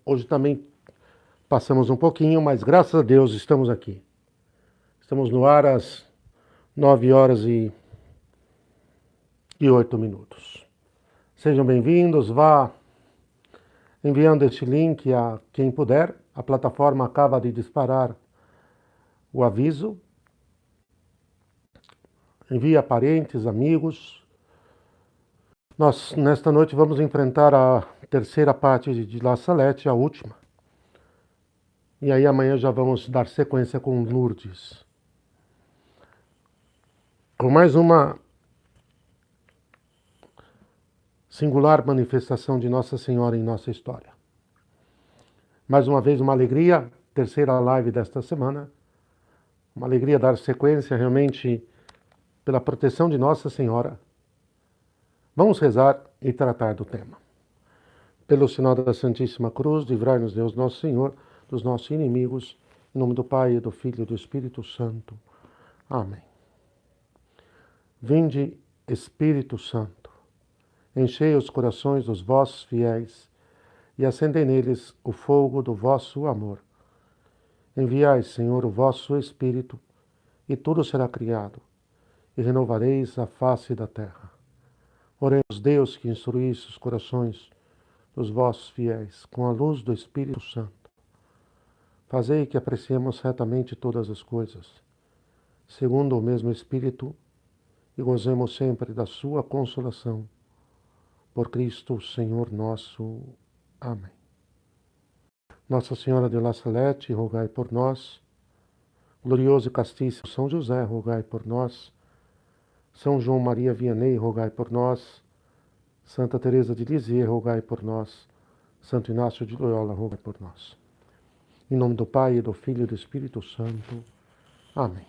Hoje também passamos um pouquinho, mas graças a Deus estamos aqui. Estamos no ar às 9h08. Sejam bem-vindos, vá enviando este link a quem puder. A plataforma acaba de disparar o aviso. Envie a parentes, amigos. Nós, nesta noite, vamos enfrentar a terceira parte de La Salette, a última. E aí amanhã já vamos dar sequência com Lourdes. Com mais uma singular manifestação de Nossa Senhora em nossa história. Mais uma vez, uma alegria, terceira live desta semana. Uma alegria dar sequência realmente pela proteção de Nossa Senhora. Vamos rezar e tratar do tema. Pelo sinal da Santíssima Cruz, livrai-nos Deus Nosso Senhor dos nossos inimigos, em nome do Pai, do Filho e do Espírito Santo. Amém. Vinde, Espírito Santo, enchei os corações dos vossos fiéis e acendei neles o fogo do vosso amor. Enviai, Senhor, o vosso Espírito, e tudo será criado, e renovareis a face da terra. Oremos, Deus, que instruísse os corações dos vossos fiéis com a luz do Espírito Santo. Fazei que apreciemos retamente todas as coisas, segundo o mesmo Espírito, e gozemos sempre da sua consolação. Por Cristo, Senhor nosso. Amém. Nossa Senhora de La Salette, rogai por nós. Glorioso e castíssimo São José, rogai por nós. São João Maria Vianney, rogai por nós. Santa Teresa de Lisieux, rogai por nós. Santo Inácio de Loyola, rogai por nós. Em nome do Pai, do Filho e do Espírito Santo. Amém.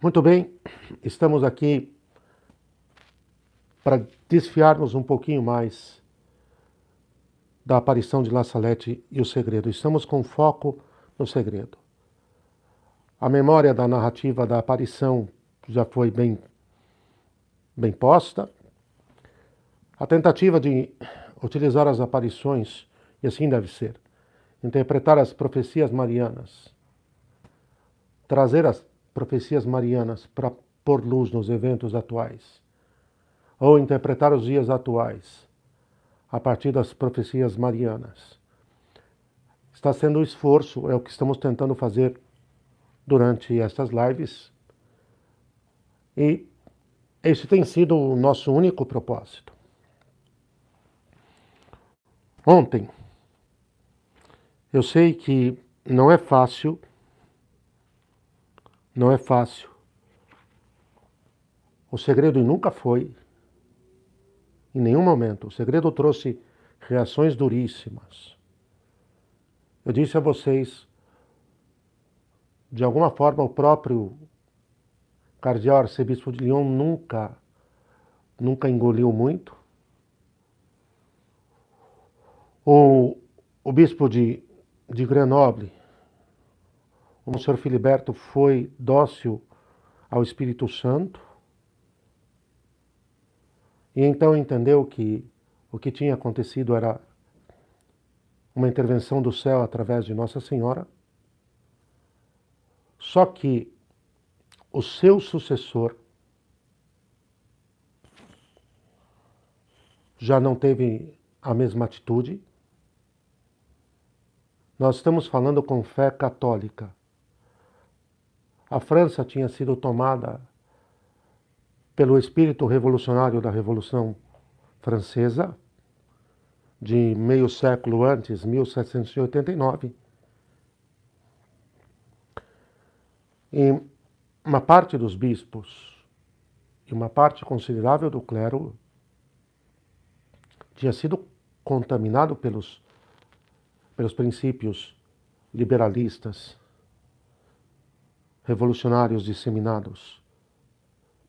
Muito bem, estamos aqui para desfiarmos um pouquinho mais da aparição de La Salette e o segredo. Estamos com foco no segredo. A memória da narrativa da aparição já foi bem posta. A tentativa de utilizar as aparições, e assim deve ser, interpretar as profecias marianas, trazer as profecias marianas para pôr luz nos eventos atuais, ou interpretar os dias atuais a partir das profecias marianas. Está sendo um esforço, é o que estamos tentando fazer durante estas lives, e esse tem sido o nosso único propósito. Ontem, eu sei que não é fácil, o segredo nunca foi, em nenhum momento, o segredo trouxe reações duríssimas. Eu disse a vocês, de alguma forma, o próprio cardeal arcebispo de Lyon nunca engoliu muito. O bispo de Grenoble, o Monsenhor Filiberto, foi dócil ao Espírito Santo e então entendeu que o que tinha acontecido era uma intervenção do céu através de Nossa Senhora. Só que o seu sucessor já não teve a mesma atitude. Nós estamos falando com fé católica. A França tinha sido tomada pelo espírito revolucionário da Revolução Francesa, de meio século antes, 1789. E uma parte dos bispos e uma parte considerável do clero tinha sido contaminado pelos princípios liberalistas, revolucionários disseminados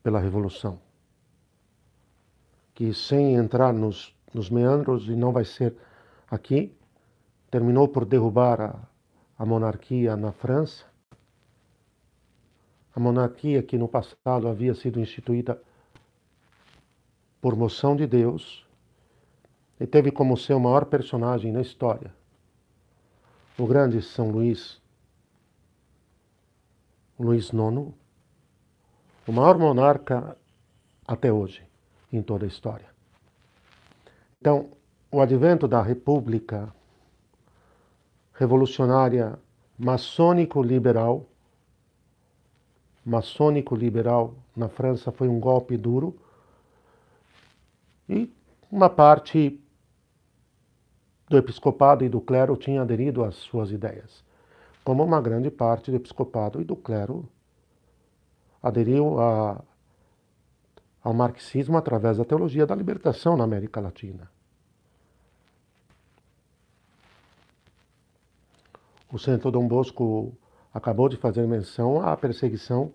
pela Revolução, que, sem entrar nos meandros, e não vai ser aqui, terminou por derrubar a monarquia na França. A monarquia que no passado havia sido instituída por moção de Deus e teve como seu maior personagem na história o grande São Luís, Luís IX, o maior monarca até hoje, em toda a história. Então, o advento da República Revolucionária maçônico-liberal na França foi um golpe duro e uma parte do episcopado e do clero tinha aderido às suas ideias, como uma grande parte do episcopado e do clero aderiu ao marxismo através da teologia da libertação na América Latina. O Santo Dom Bosco acabou de fazer menção à perseguição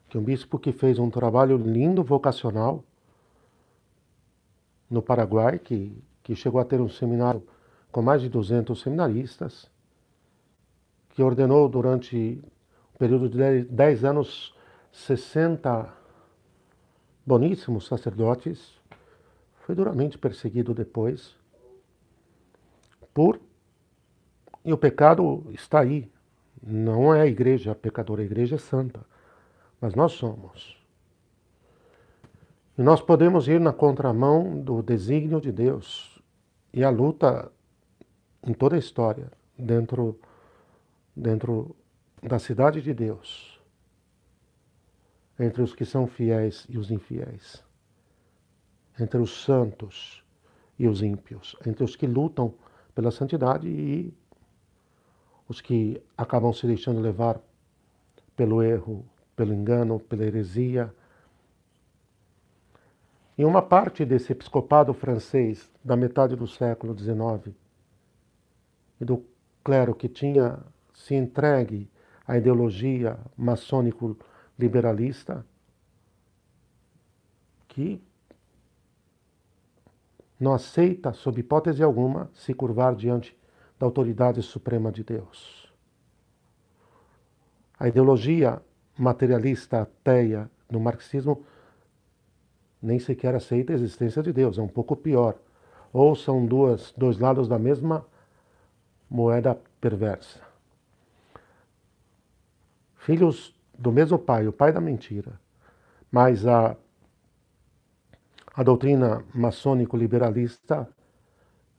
que um bispo que fez um trabalho lindo vocacional no Paraguai, que chegou a ter um seminário com mais de 200 seminaristas, que ordenou durante um período de 10 anos 60 boníssimos sacerdotes, foi duramente perseguido depois e o pecado está aí. Não é a igreja pecadora, a igreja é santa, mas nós somos. E nós podemos ir na contramão do desígnio de Deus e a luta em toda a história, dentro da cidade de Deus, entre os que são fiéis e os infiéis, entre os santos e os ímpios, entre os que lutam pela santidade e os que acabam se deixando levar pelo erro, pelo engano, pela heresia. E uma parte desse episcopado francês da metade do século XIX e do clero que tinha se entregue à ideologia maçônico-liberalista, que não aceita, sob hipótese alguma, se curvar diante da autoridade suprema de Deus. A ideologia materialista ateia no marxismo nem sequer aceita a existência de Deus, é um pouco pior. Ou são dois lados da mesma moeda perversa. Filhos do mesmo pai, o pai da mentira. Mas a doutrina maçônico-liberalista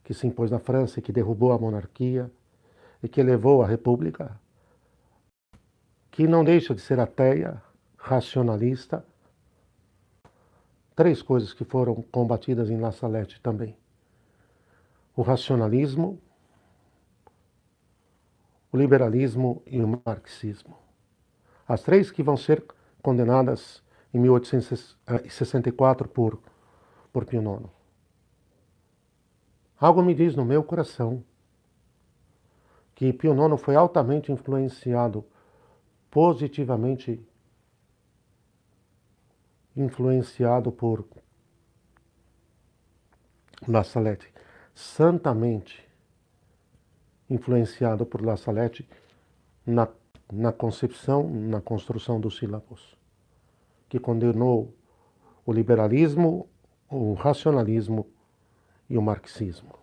que se impôs na França e que derrubou a monarquia e que levou a república, que não deixa de ser ateia, racionalista. 3 coisas que foram combatidas em La Salette também. O racionalismo, o liberalismo e o marxismo. As 3 que vão ser condenadas em 1864 por Pio IX. Algo me diz no meu coração que Pio IX foi altamente influenciado, positivamente influenciado por La Salette, santamente influenciado por La Salette na concepção, na construção dos sílabos, que condenou o liberalismo, o racionalismo e o marxismo.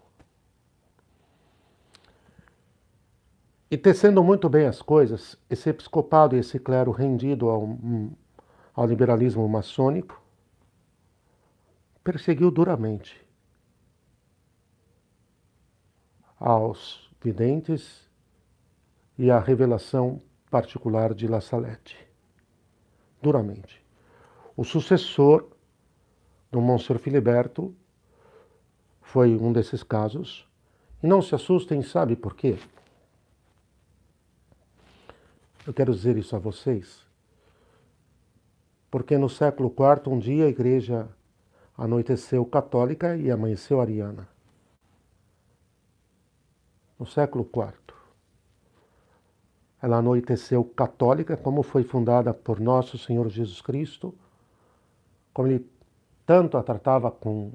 E tecendo muito bem as coisas, esse episcopado e esse clero rendido ao liberalismo maçônico perseguiu duramente aos videntes e à revelação particular de La Salette. Duramente. O sucessor do Monsenhor Filiberto foi um desses casos. E não se assustem, sabe por quê? Eu quero dizer isso a vocês, porque no século IV, um dia a igreja anoiteceu católica e amanheceu ariana. No século IV. Ela anoiteceu católica, como foi fundada por nosso Senhor Jesus Cristo, como ele tanto a tratava com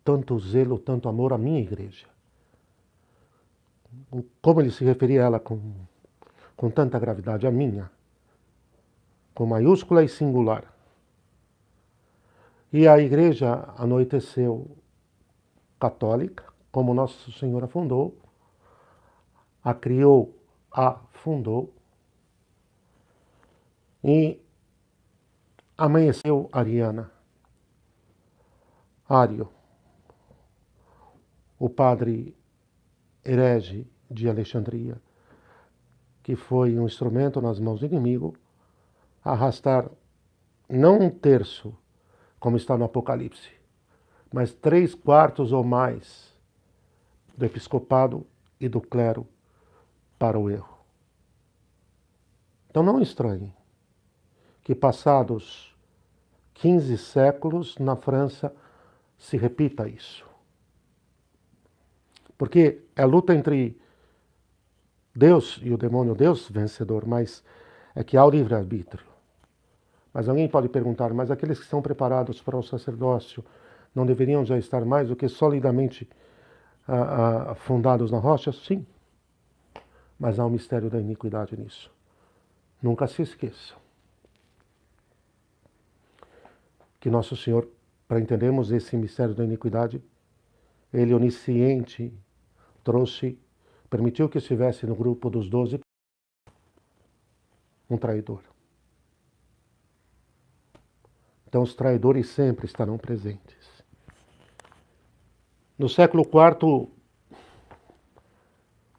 tanto zelo, tanto amor à minha igreja. Como ele se referia a ela com tanta gravidade, a minha. com maiúscula e singular. E a igreja anoiteceu católica, como Nosso Senhor a fundou, a criou, a fundou, e amanheceu ariana. Ário, o padre herege de Alexandria, que foi um instrumento nas mãos do inimigo, arrastar não um terço, como está no Apocalipse, mas 3/4 ou mais do episcopado e do clero para o erro. Então não estranhe que passados 15 séculos na França se repita isso. Porque é a luta entre Deus e o demônio, Deus vencedor, mas é que há o livre-arbítrio. Mas alguém pode perguntar, mas aqueles que estão preparados para o sacerdócio não deveriam já estar mais do que solidamente fundados na rocha? Sim, mas há um mistério da iniquidade nisso. Nunca se esqueçam que Nosso Senhor, para entendermos esse mistério da iniquidade, Ele onisciente permitiu que estivesse no grupo dos 12 um traidor. Então os traidores sempre estarão presentes. No século IV,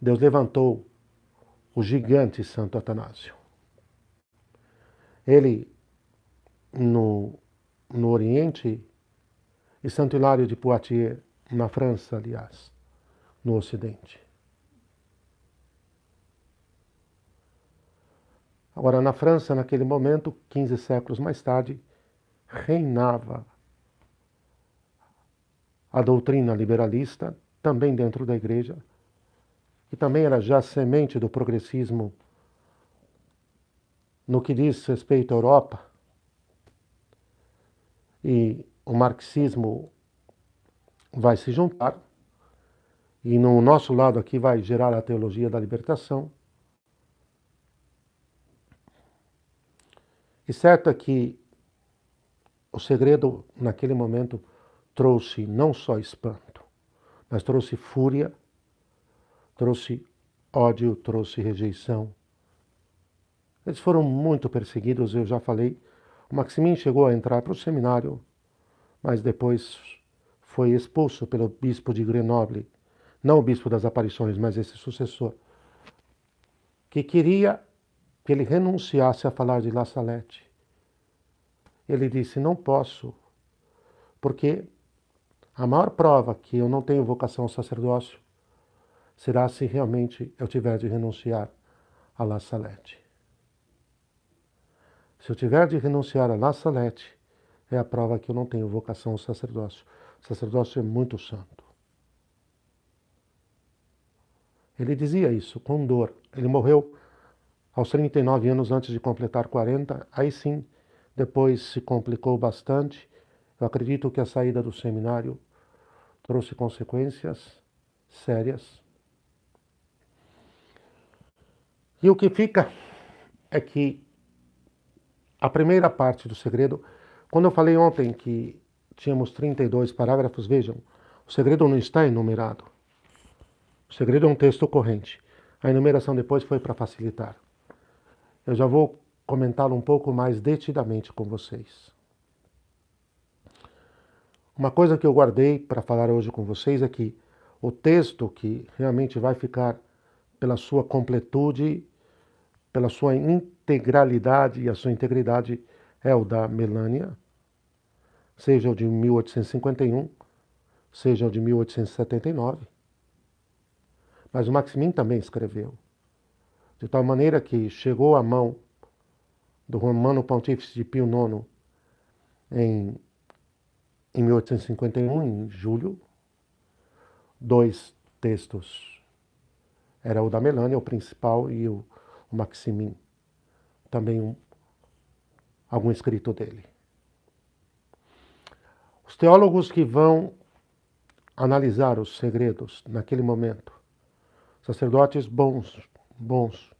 Deus levantou o gigante Santo Atanásio. Ele, no Oriente, e Santo Hilário de Poitiers, na França, aliás, no Ocidente. Agora, na França, naquele momento, 15 séculos mais tarde, reinava a doutrina liberalista, também dentro da igreja, que também era já semente do progressismo no que diz respeito à Europa, e o marxismo vai se juntar, e no nosso lado aqui vai gerar a teologia da libertação. E certo é que o segredo, naquele momento, trouxe não só espanto, mas trouxe fúria, trouxe ódio, trouxe rejeição. Eles foram muito perseguidos, eu já falei. O Maximin chegou a entrar para o seminário, mas depois foi expulso pelo bispo de Grenoble, não o bispo das aparições, mas esse sucessor, que queria que ele renunciasse a falar de La Salette. Ele disse, não posso, porque a maior prova que eu não tenho vocação ao sacerdócio será se realmente eu tiver de renunciar a La Salette. Se eu tiver de renunciar a La Salette, é a prova que eu não tenho vocação ao sacerdócio. O sacerdócio é muito santo. Ele dizia isso com dor. Ele morreu aos 39 anos antes de completar 40. Aí sim, depois se complicou bastante. Eu acredito que a saída do seminário trouxe consequências sérias. E o que fica é que a primeira parte do segredo, quando eu falei ontem que tínhamos 32 parágrafos, vejam, o segredo não está enumerado. O segredo é um texto corrente. A enumeração depois foi para facilitar. Eu já vou comentá-lo um pouco mais detidamente com vocês. Uma coisa que eu guardei para falar hoje com vocês é que o texto que realmente vai ficar pela sua completude, pela sua integralidade e a sua integridade é o da Melânia, seja o de 1851, seja o de 1879. Mas o Maximin também escreveu, de tal maneira que chegou à mão do Romano Pontífice de Pio IX em 1851, em julho, 2 textos. Era o da Melânia, o principal, e o Maximin, também algum escrito dele. Os teólogos que vão analisar os segredos naquele momento, sacerdotes bons,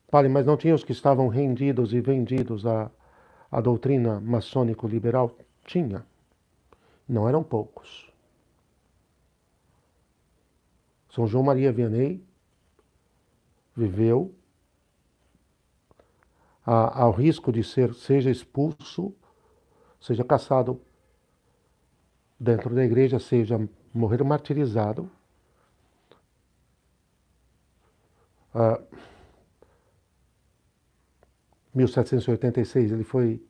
Padre, mas não tinha os que estavam rendidos e vendidos à doutrina maçônico-liberal? Tinha. Não eram poucos. São João Maria Vianney viveu ao risco de seja expulso, seja caçado dentro da igreja, seja morrer martirizado. 1786 ele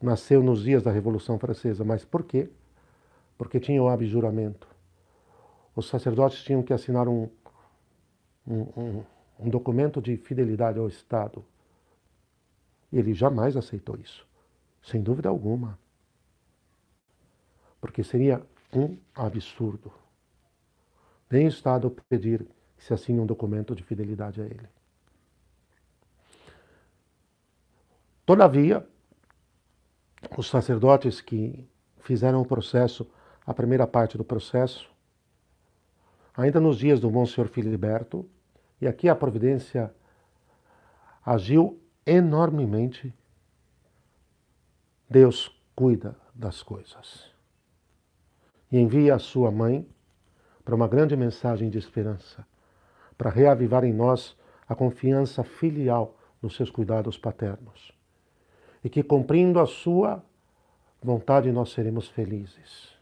nasceu nos dias da Revolução Francesa. Mas por quê? Porque tinha o abjuramento. Os sacerdotes tinham que assinar um documento de fidelidade ao Estado. Ele jamais aceitou isso, sem dúvida alguma. Porque seria um absurdo. Nem o Estado pedir que se assine um documento de fidelidade a ele. Todavia, os sacerdotes que fizeram o processo, a primeira parte do processo, ainda nos dias do Monsenhor Filiberto, e aqui a providência agiu enormemente, Deus cuida das coisas. E envia a sua mãe para uma grande mensagem de esperança, para reavivar em nós a confiança filial nos seus cuidados paternos. E que, cumprindo a sua vontade, nós seremos felizes.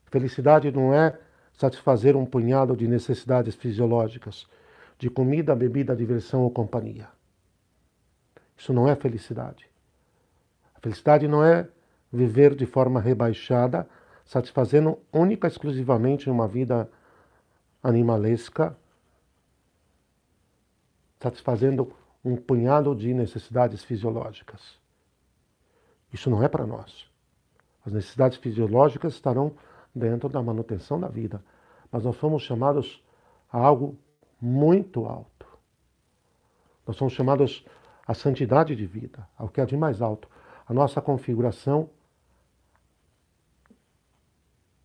Felicidade não é satisfazer um punhado de necessidades fisiológicas, de comida, bebida, diversão ou companhia. Isso não é felicidade. A felicidade não é viver de forma rebaixada, satisfazendo única e exclusivamente uma vida animalesca, satisfazendo um punhado de necessidades fisiológicas. Isso não é para nós. As necessidades fisiológicas estarão dentro da manutenção da vida, mas nós fomos chamados a algo muito alto. Nós somos chamados à santidade de vida, ao que é de mais alto. A nossa configuração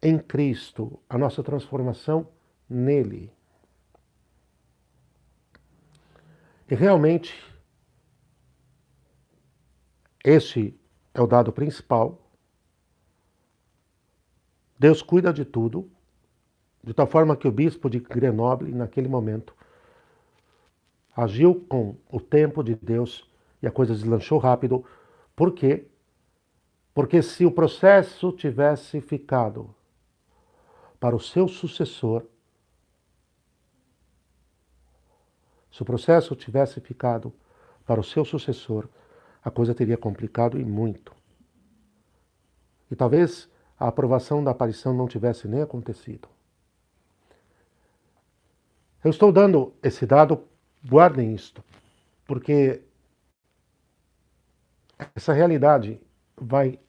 em Cristo, a nossa transformação nele. E realmente, este é o dado principal. Deus cuida de tudo, de tal forma que o bispo de Grenoble, naquele momento, agiu com o tempo de Deus e a coisa deslanchou rápido. Por quê? Porque se o processo tivesse ficado para o seu sucessor, a coisa teria complicado e muito. E talvez a aprovação da aparição não tivesse nem acontecido. Eu estou dando esse dado, guardem isto, porque essa realidade vai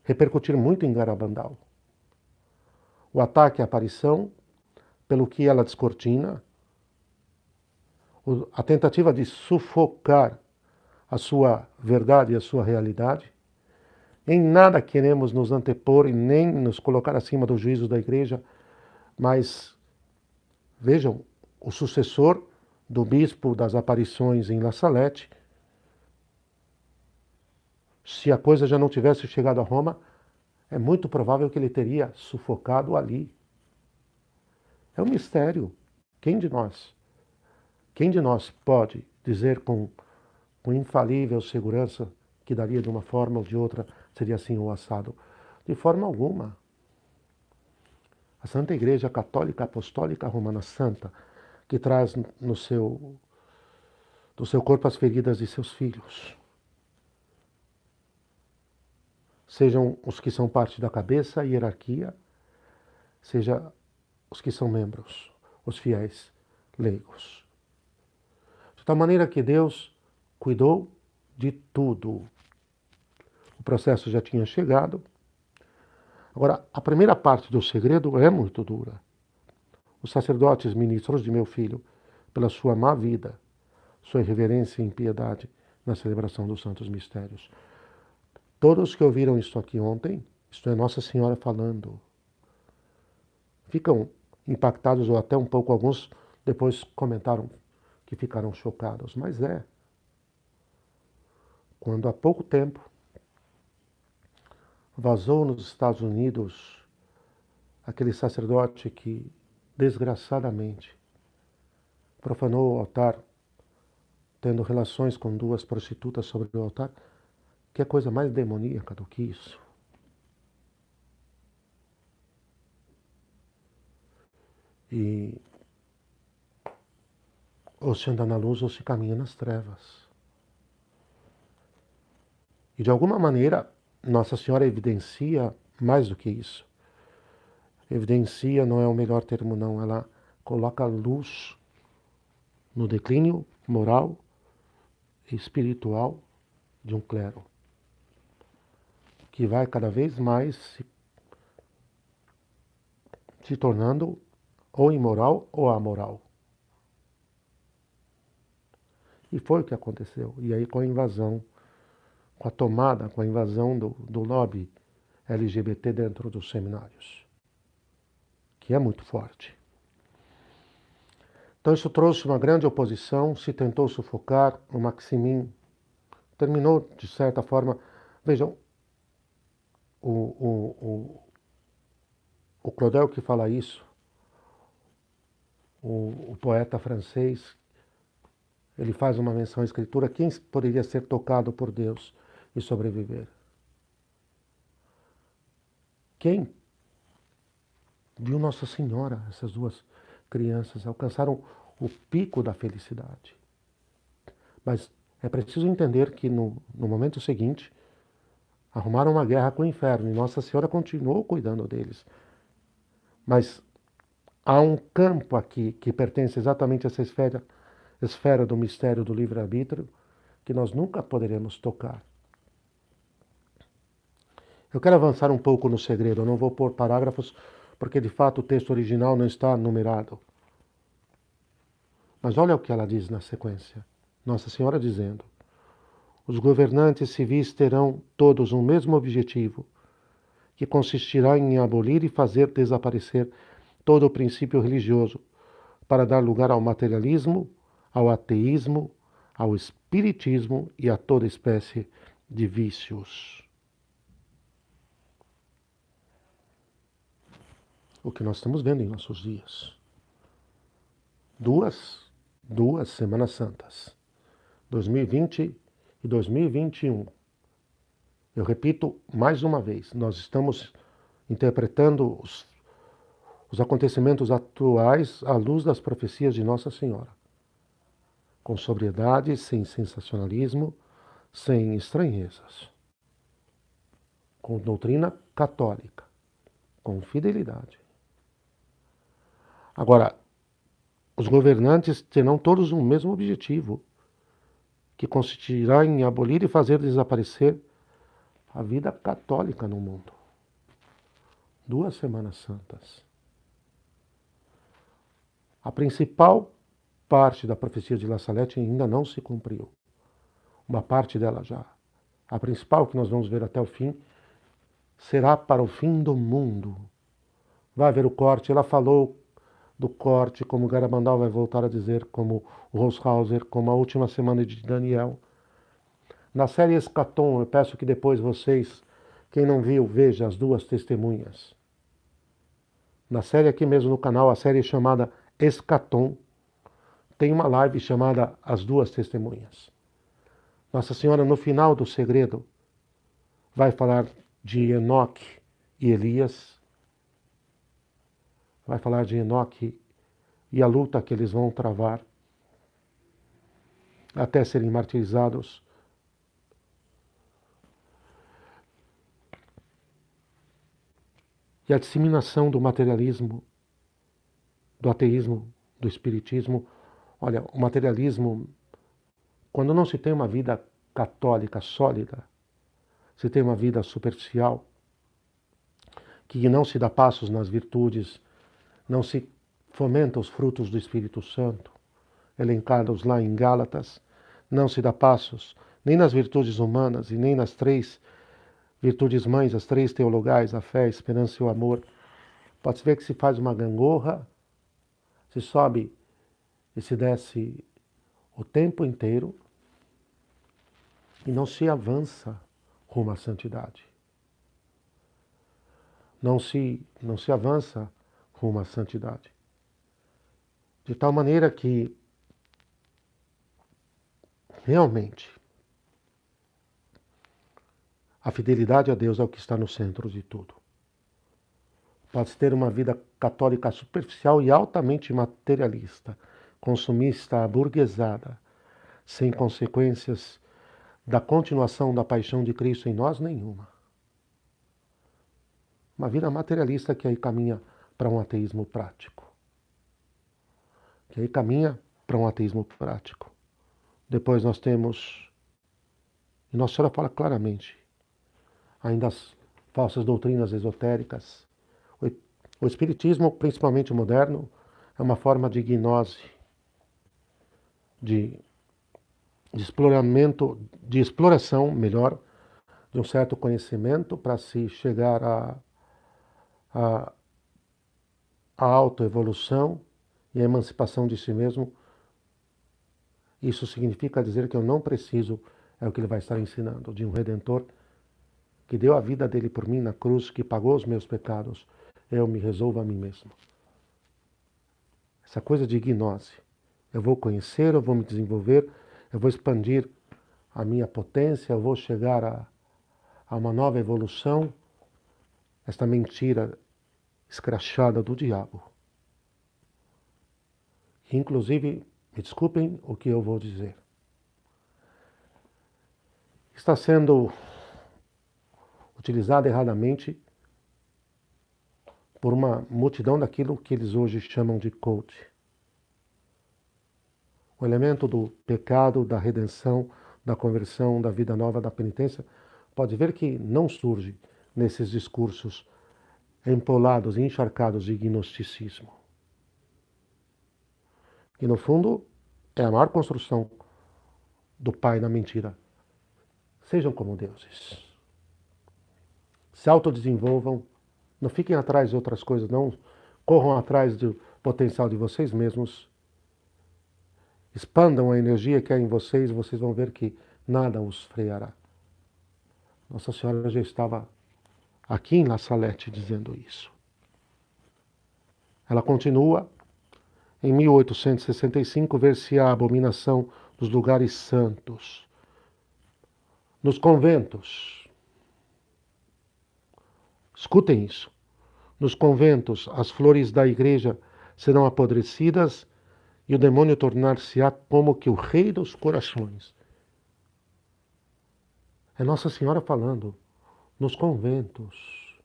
repercutir muito em Garabandal. O ataque à aparição, pelo que ela descortina, a tentativa de sufocar a sua verdade e a sua realidade. Em nada queremos nos antepor e nem nos colocar acima do juízo da igreja, mas vejam, o sucessor do bispo das aparições em La Salette, se a coisa já não tivesse chegado a Roma, é muito provável que ele teria sufocado ali. É um mistério. Quem de nós pode dizer com infalível segurança que daria de uma forma ou de outra, seria assim ou assado? De forma alguma. A Santa Igreja Católica Apostólica Romana Santa, que traz do seu corpo as feridas de seus filhos, sejam os que são parte da cabeça, a hierarquia, seja os que são membros, os fiéis leigos. De tal maneira que Deus cuidou de tudo. O processo já tinha chegado. Agora, a primeira parte do segredo é muito dura. Os sacerdotes ministros de meu filho, pela sua má vida, sua irreverência e impiedade na celebração dos santos mistérios. Todos que ouviram isso aqui ontem, isto é Nossa Senhora falando, ficam impactados, ou até um pouco, alguns depois comentaram que ficaram chocados, mas quando há pouco tempo vazou nos Estados Unidos aquele sacerdote que, desgraçadamente, profanou o altar, tendo relações com 2 prostitutas sobre o altar, que é coisa mais demoníaca do que isso? E ou se anda na luz ou se caminha nas trevas. E de alguma maneira, Nossa Senhora evidencia mais do que isso. Evidencia não é o melhor termo, não. Ela coloca luz no declínio moral e espiritual de um clero, que vai cada vez mais se tornando ou imoral ou amoral. E foi o que aconteceu. E aí com a invasão, com a tomada, com a invasão do lobby LGBT dentro dos seminários, que é muito forte. Então isso trouxe uma grande oposição, se tentou sufocar, o Maximin terminou, de certa forma. Vejam, o Claudel que fala isso, o poeta francês, ele faz uma menção à Escritura, quem poderia ser tocado por Deus e sobreviver? Quem viu Nossa Senhora, essas 2 crianças alcançaram o pico da felicidade. Mas é preciso entender que no momento seguinte, arrumaram uma guerra com o inferno e Nossa Senhora continuou cuidando deles. Mas há um campo aqui que pertence exatamente a essa esfera do mistério do livre-arbítrio que nós nunca poderemos tocar. Eu quero avançar um pouco no segredo, eu não vou pôr parágrafos, porque de fato o texto original não está numerado. Mas olha o que ela diz na sequência. Nossa Senhora dizendo: os governantes civis terão todos um mesmo objetivo, que consistirá em abolir e fazer desaparecer todo o princípio religioso, para dar lugar ao materialismo, ao ateísmo, ao espiritismo e a toda espécie de vícios. O que nós estamos vendo em nossos dias. Duas Semanas Santas, 2020 e 2021. Eu repito mais uma vez, nós estamos interpretando os acontecimentos atuais à luz das profecias de Nossa Senhora, com sobriedade, sem sensacionalismo, sem estranhezas, com doutrina católica, com fidelidade. Agora, os governantes terão todos um mesmo objetivo, que consistirá em abolir e fazer desaparecer a vida católica no mundo. 2 Semanas Santas. A principal parte da profecia de La Salette ainda não se cumpriu. Uma parte dela já. A principal, que nós vamos ver até o fim, será para o fim do mundo. Vai haver o corte. Ela falou do corte, como Garabandal vai voltar a dizer, como o Roshauser, como a última semana de Daniel. Na série Escatom, eu peço que depois vocês, quem não viu, veja as 2 testemunhas. Na série aqui mesmo no canal, a série chamada Escatom, tem uma live chamada As 2 Testemunhas. Nossa Senhora, no final do segredo, vai falar de Enoque e Elias, vai falar de Enoque e a luta que eles vão travar até serem martirizados. E a disseminação do materialismo, do ateísmo, do espiritismo. Olha, o materialismo, quando não se tem uma vida católica sólida, se tem uma vida superficial, que não se dá passos nas virtudes, não se fomenta os frutos do Espírito Santo, elencados lá em Gálatas, não se dá passos nem nas virtudes humanas e nem nas 3 virtudes mães, as 3 teologais, a fé, a esperança e o amor. Pode-se ver que se faz uma gangorra, se sobe e se desce o tempo inteiro e não se avança rumo à santidade. Não se avança rumo à santidade. De tal maneira que, realmente, a fidelidade a Deus é o que está no centro de tudo. Pode ter uma vida católica superficial e altamente materialista, consumista, aburguesada, sem consequências da continuação da paixão de Cristo em nós nenhuma. Uma vida materialista que aí caminha para um ateísmo prático. Que aí caminha para um ateísmo prático. Depois nós temos, e Nossa Senhora fala claramente, ainda as falsas doutrinas esotéricas. O espiritismo, principalmente o moderno, é uma forma de gnose, de exploração, melhor, de um certo conhecimento para se chegar à autoevolução e à emancipação de si mesmo. Isso significa dizer que eu não preciso, é o que ele vai estar ensinando, de um Redentor que deu a vida dele por mim na cruz, que pagou os meus pecados. Eu me resolvo a mim mesmo. Essa coisa de gnose. Eu vou conhecer, eu vou me desenvolver, eu vou expandir a minha potência, eu vou chegar a uma nova evolução. Esta mentira escrachada do diabo. Inclusive, me desculpem o que eu vou dizer. Está sendo utilizada erradamente por uma multidão daquilo que eles hoje chamam de coach. O elemento do pecado, da redenção, da conversão, da vida nova, da penitência, pode ver que não surge nesses discursos empolados e encharcados de gnosticismo. E no fundo, é a maior construção do pai da mentira. Sejam como deuses. Se autodesenvolvam, não fiquem atrás de outras coisas, não corram atrás do potencial de vocês mesmos. Expandam a energia que há em vocês, vocês vão ver que nada os freará. Nossa Senhora já estava aqui em La Salette dizendo isso. Ela continua, em 1865, ver-se a abominação dos lugares santos. Nos conventos, escutem isso, nos conventos as flores da igreja serão apodrecidas e o demônio tornar-se-á como que o rei dos corações. É Nossa Senhora falando, nos conventos.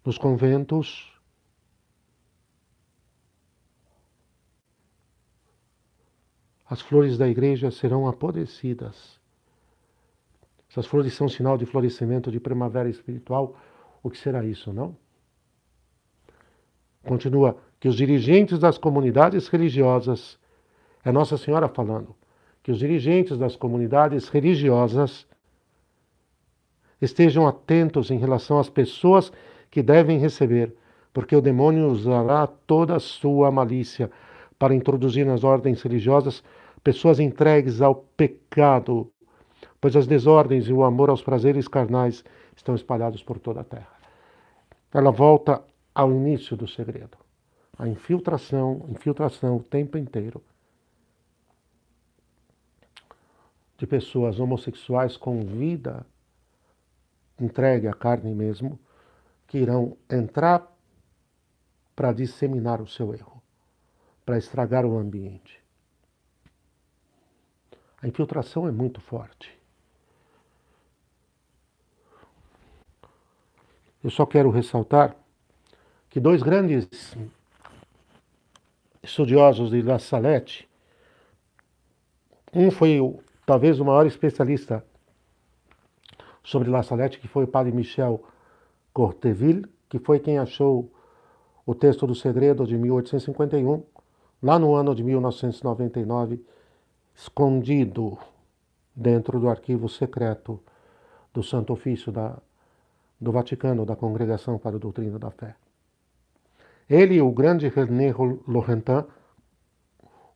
Nos conventos, as flores da igreja serão apodrecidas. Essas flores são sinal de florescimento, de primavera espiritual. O que será isso, não? Continua, que os dirigentes das comunidades religiosas, é Nossa Senhora falando, que os dirigentes das comunidades religiosas estejam atentos em relação às pessoas que devem receber, porque o demônio usará toda a sua malícia para introduzir nas ordens religiosas pessoas entregues ao pecado, pois as desordens e o amor aos prazeres carnais estão espalhados por toda a terra. Ela volta ao início do segredo. A infiltração o tempo inteiro de pessoas homossexuais com vida entregue à carne mesmo, que irão entrar para disseminar o seu erro, para estragar o ambiente. A infiltração é muito forte. Eu só quero ressaltar que dois grandes estudiosos de La Salette, um foi talvez o maior especialista sobre La Salette, que foi o padre Michel Courteville, que foi quem achou o texto do segredo de 1851, lá no ano de 1999, escondido dentro do arquivo secreto do Santo Ofício do Vaticano, da Congregação para a Doutrina da Fé. Ele e o grande René Laurentin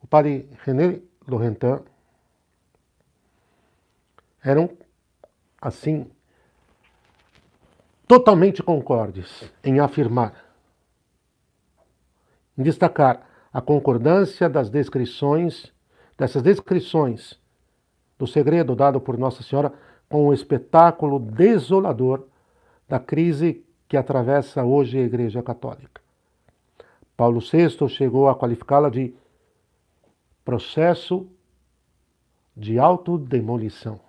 o padre René Laurentin eram, assim, totalmente concordes em afirmar, em destacar a concordância dessas descrições do segredo dado por Nossa Senhora com o espetáculo desolador da crise que atravessa hoje a Igreja Católica. Paulo VI chegou a qualificá-la de processo de autodemolição.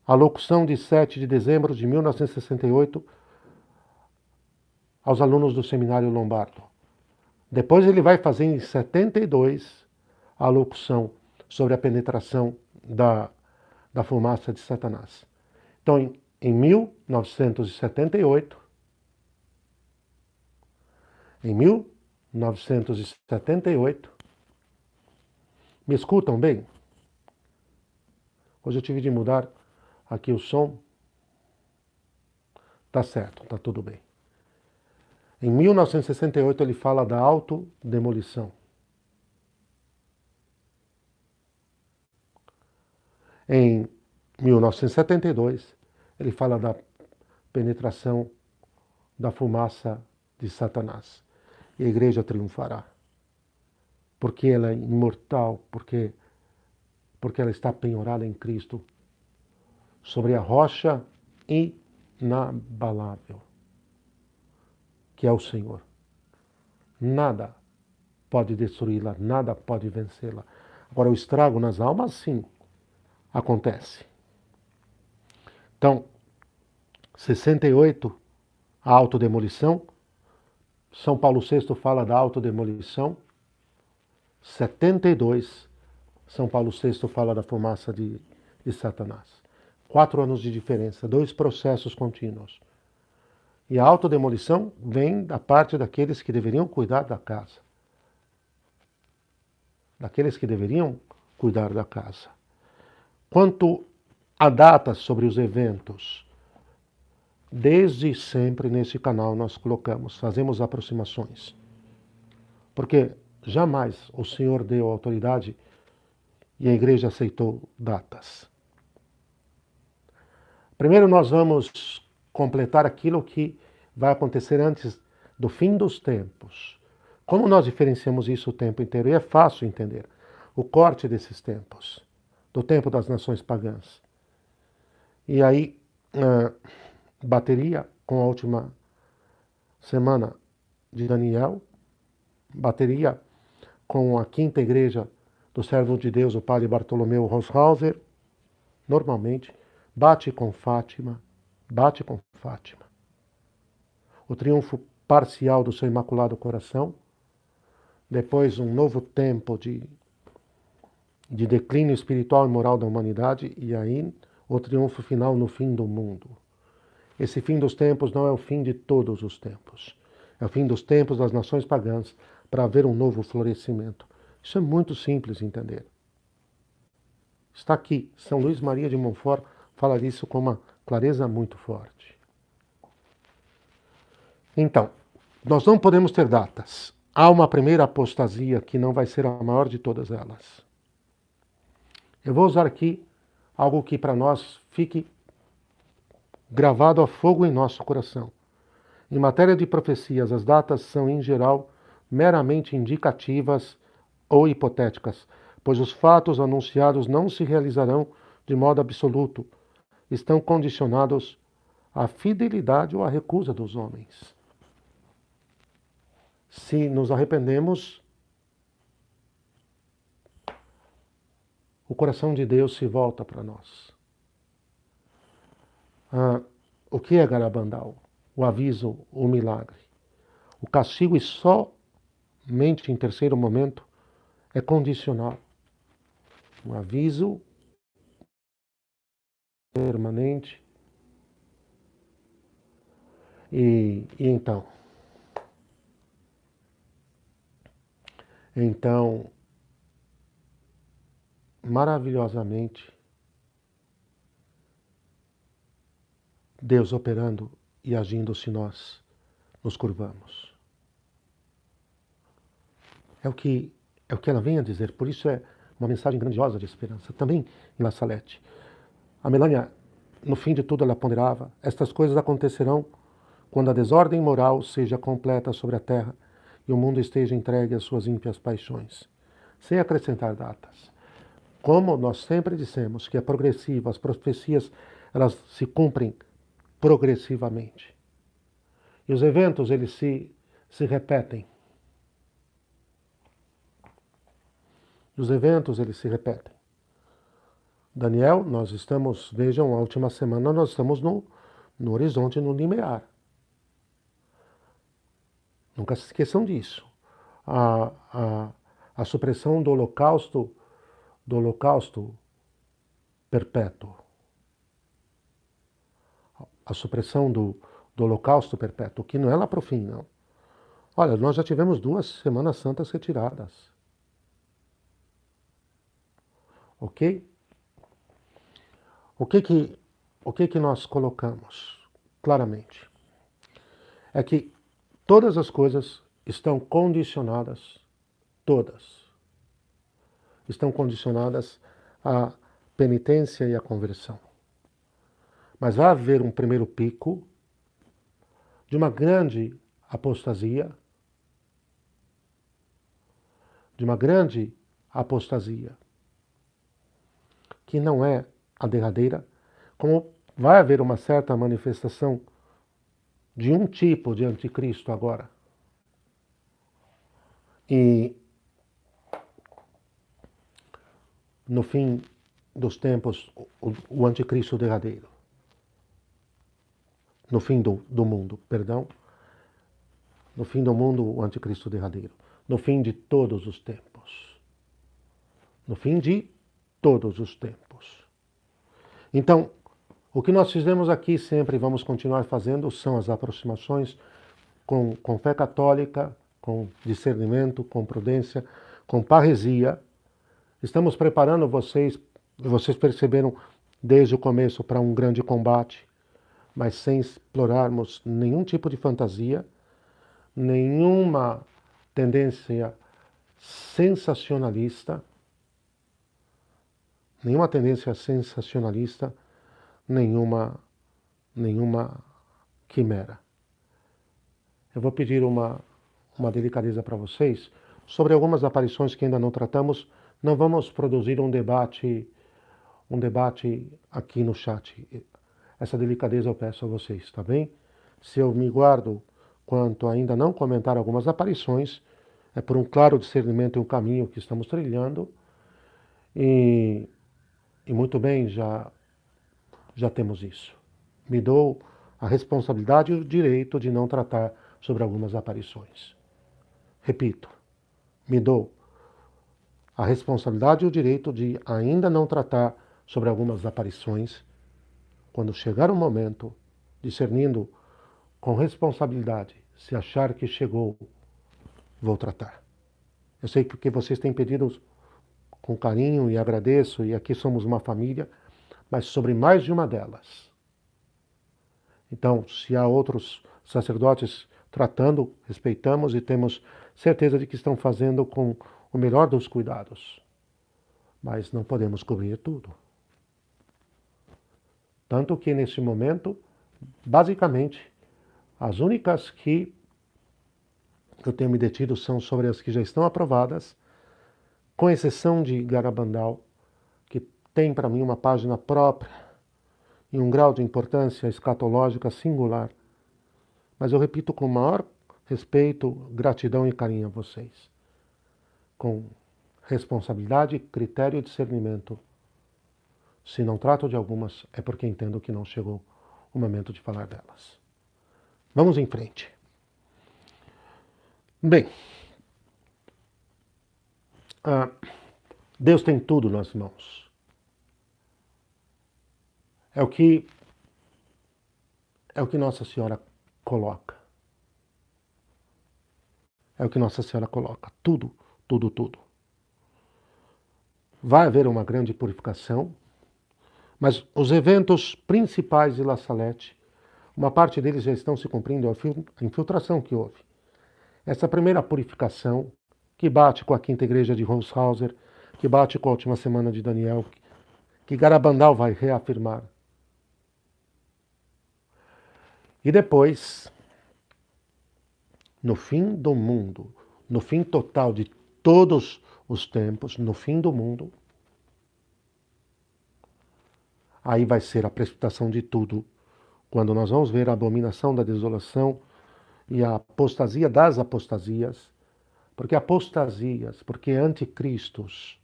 A locução de 7 de dezembro de 1968 aos alunos do Seminário Lombardo. Depois ele vai fazer em 72 a locução sobre a penetração da fumaça de Satanás. Então, em 1978, me escutam bem? Hoje eu tive de mudar aqui o som. Tá certo, tá tudo bem. Em 1968 ele fala da autodemolição. Em 1972 ele fala da penetração da fumaça de Satanás. E a igreja triunfará. Porque ela é imortal, porque ela está penhorada em Cristo, sobre a rocha inabalável, que é o Senhor. Nada pode destruí-la, nada pode vencê-la. Agora, o estrago nas almas, sim, acontece. Então, 68, a autodemolição. São Paulo VI fala da autodemolição. 72, São Paulo VI fala da fumaça de Satanás. 4 anos de diferença, 2 processos contínuos. E a autodemolição vem da parte daqueles que deveriam cuidar da casa. Daqueles que deveriam cuidar da casa. Quanto a datas sobre os eventos, desde sempre nesse canal nós fazemos aproximações. Porque jamais o Senhor deu autoridade e a igreja aceitou datas. Primeiro nós vamos completar aquilo que vai acontecer antes do fim dos tempos. Como nós diferenciamos isso o tempo inteiro? E é fácil entender. O corte desses tempos, do tempo das nações pagãs. E aí, bateria com a última semana de Daniel, bateria com a quinta igreja do servo de Deus, o padre Bartolomeu Roshauser, normalmente, bate com Fátima. O triunfo parcial do seu Imaculado Coração, depois um novo tempo de declínio espiritual e moral da humanidade, e aí o triunfo final no fim do mundo. Esse fim dos tempos não é o fim de todos os tempos. É o fim dos tempos das nações pagãs para haver um novo florescimento. Isso é muito simples de entender. Está aqui, São Luís Maria de Montfort fala disso com uma clareza muito forte. Então, nós não podemos ter datas. Há uma primeira apostasia que não vai ser a maior de todas elas. Eu vou usar aqui algo que para nós fique gravado a fogo em nosso coração. Em matéria de profecias, as datas são, em geral, meramente indicativas ou hipotéticas, pois os fatos anunciados não se realizarão de modo absoluto, estão condicionados à fidelidade ou à recusa dos homens. Se nos arrependemos, o coração de Deus se volta para nós. O que é Garabandal? O aviso, o milagre. O castigo, e somente em terceiro momento, é condicional. Um aviso permanente. E então, maravilhosamente, Deus operando e agindo se nós nos curvamos. É o que ela vem a dizer. Por isso é uma mensagem grandiosa de esperança. Também em La Salette. A Melânia, no fim de tudo, ela ponderava: estas coisas acontecerão quando a desordem moral seja completa sobre a terra e o mundo esteja entregue às suas ímpias paixões. Sem acrescentar datas. Como nós sempre dissemos que é progressivo, as profecias elas se cumprem progressivamente. E os eventos eles se repetem. Os eventos eles se repetem. Daniel, nós estamos, vejam, a última semana nós estamos no horizonte, no limiar. Nunca se esqueçam disso. A supressão do holocausto perpétuo. A supressão do holocausto perpétuo, que não é lá para o fim, não. Olha, nós já tivemos 2 Semanas Santas retiradas. Ok? O que nós colocamos claramente? É que todas as coisas estão condicionadas, todas, estão condicionadas à penitência e à conversão. Mas vai haver um primeiro pico de uma grande apostasia, que não é a derradeira, como vai haver uma certa manifestação de um tipo de anticristo agora. E no fim dos tempos, o anticristo derradeiro. No fim do mundo, perdão. No fim do mundo, o anticristo derradeiro. No fim de todos os tempos. No fim de todos os tempos. Então, o que nós fizemos aqui sempre e vamos continuar fazendo são as aproximações com fé católica, com discernimento, com prudência, com parresia. Estamos preparando vocês perceberam desde o começo para um grande combate, mas sem explorarmos nenhum tipo de fantasia, nenhuma tendência sensacionalista, nenhuma quimera. Eu vou pedir uma delicadeza para vocês sobre algumas aparições que ainda não tratamos. Não vamos produzir um debate aqui no chat. Essa delicadeza eu peço a vocês, tá bem? Se eu me guardo quanto a ainda não comentar algumas aparições, é por um claro discernimento e um caminho que estamos trilhando. E muito bem, já temos isso. Me dou a responsabilidade e o direito de não tratar sobre algumas aparições. Repito, me dou a responsabilidade e o direito de ainda não tratar sobre algumas aparições. Quando chegar o momento, discernindo com responsabilidade, se achar que chegou, vou tratar. Eu sei que o que vocês têm pedido com carinho e agradeço, e aqui somos uma família, mas sobre mais de uma delas. Então, se há outros sacerdotes tratando, respeitamos e temos certeza de que estão fazendo com o melhor dos cuidados. Mas não podemos cobrir tudo. Tanto que, nesse momento, basicamente, as únicas que eu tenho me detido são sobre as que já estão aprovadas, com exceção de Garabandal, que tem para mim uma página própria e um grau de importância escatológica singular. Mas eu repito com o maior respeito, gratidão e carinho a vocês. Com responsabilidade, critério e discernimento. Se não trato de algumas, é porque entendo que não chegou o momento de falar delas. Vamos em frente. Bem, Deus tem tudo nas mãos. É o que Nossa Senhora coloca. É o que Nossa Senhora coloca. Tudo, tudo, tudo. Vai haver uma grande purificação, mas os eventos principais de La Salette, uma parte deles já estão se cumprindo, a infiltração que houve. Essa primeira purificação, que bate com a quinta igreja de Holshauser, que bate com a última semana de Daniel, que Garabandal vai reafirmar. E depois, no fim do mundo, no fim total de todos os tempos, no fim do mundo, aí vai ser a precipitação de tudo, quando nós vamos ver a abominação da desolação e a apostasia das apostasias, porque apostasias, porque anticristos,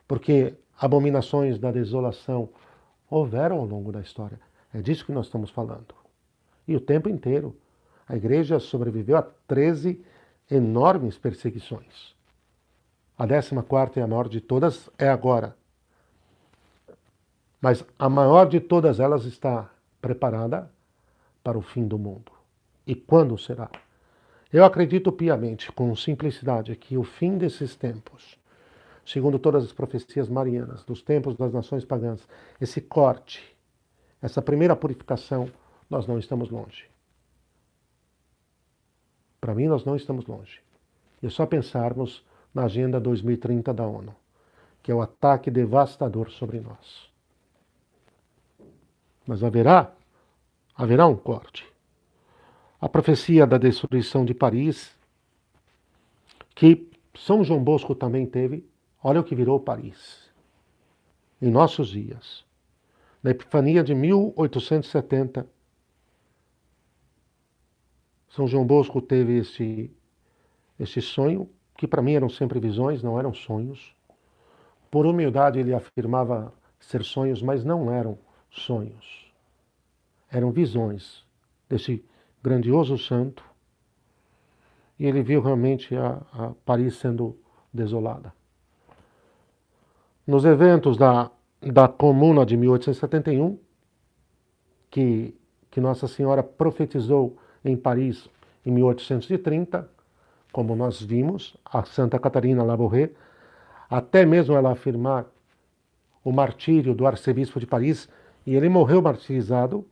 porque abominações da desolação houveram ao longo da história. É disso que nós estamos falando. E o tempo inteiro. A igreja sobreviveu a 13 enormes perseguições. A 14ª e a maior de todas é agora. Mas a maior de todas elas está preparada para o fim do mundo. E quando será? Eu acredito piamente, com simplicidade, que o fim desses tempos, segundo todas as profecias marianas, dos tempos das nações pagãs, esse corte, essa primeira purificação, nós não estamos longe. Para mim, nós não estamos longe. E é só pensarmos na Agenda 2030 da ONU, que é o ataque devastador sobre nós. Mas haverá um corte. A profecia da destruição de Paris, que São João Bosco também teve, olha o que virou Paris. Em nossos dias, na Epifania de 1870, São João Bosco teve esse sonho, que para mim eram sempre visões, não eram sonhos. Por humildade ele afirmava ser sonhos, mas não eram sonhos. Eram visões desse grandioso santo. E ele viu realmente a Paris sendo desolada. Nos eventos da Comuna de 1871, que Nossa Senhora profetizou em Paris em 1830, como nós vimos, a Santa Catarina Labouré, até mesmo ela afirmar o martírio do arcebispo de Paris, e ele morreu martirizado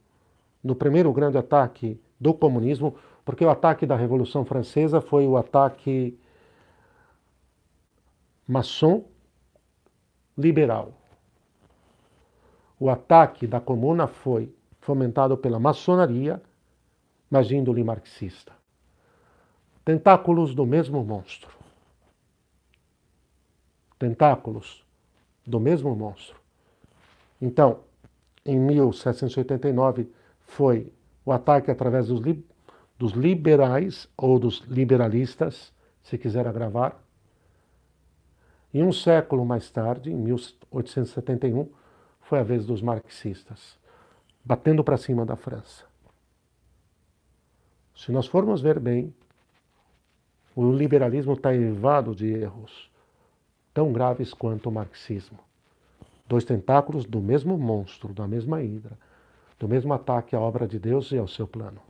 no primeiro grande ataque do comunismo, porque o ataque da Revolução Francesa foi o ataque maçom liberal. O ataque da Comuna foi fomentado pela maçonaria, mas de índole marxista. Tentáculos do mesmo monstro. Tentáculos do mesmo monstro. Então, em 1789, foi o ataque através dos liberais ou dos liberalistas, se quiser agravar. E um século mais tarde, em 1871, foi a vez dos marxistas, batendo para cima da França. Se nós formos ver bem, o liberalismo está eivado de erros tão graves quanto o marxismo. Dois tentáculos do mesmo monstro, da mesma hidra, do mesmo ataque à obra de Deus e ao seu plano.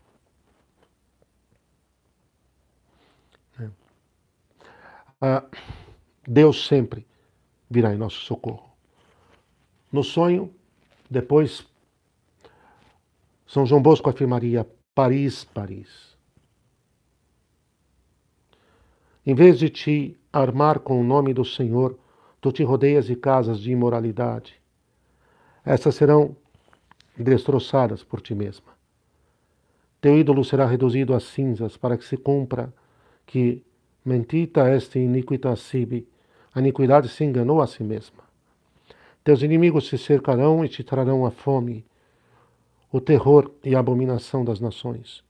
Deus sempre virá em nosso socorro. No sonho, depois, São João Bosco afirmaria: Paris, Paris. Em vez de te armar com o nome do Senhor, tu te rodeias de casas de imoralidade. Essas serão destroçadas por ti mesma. Teu ídolo será reduzido a cinzas, para que se cumpra que mentita est iniquita sibi, a iniquidade se enganou a si mesma. Teus inimigos se cercarão e te trarão a fome, o terror e a abominação das nações.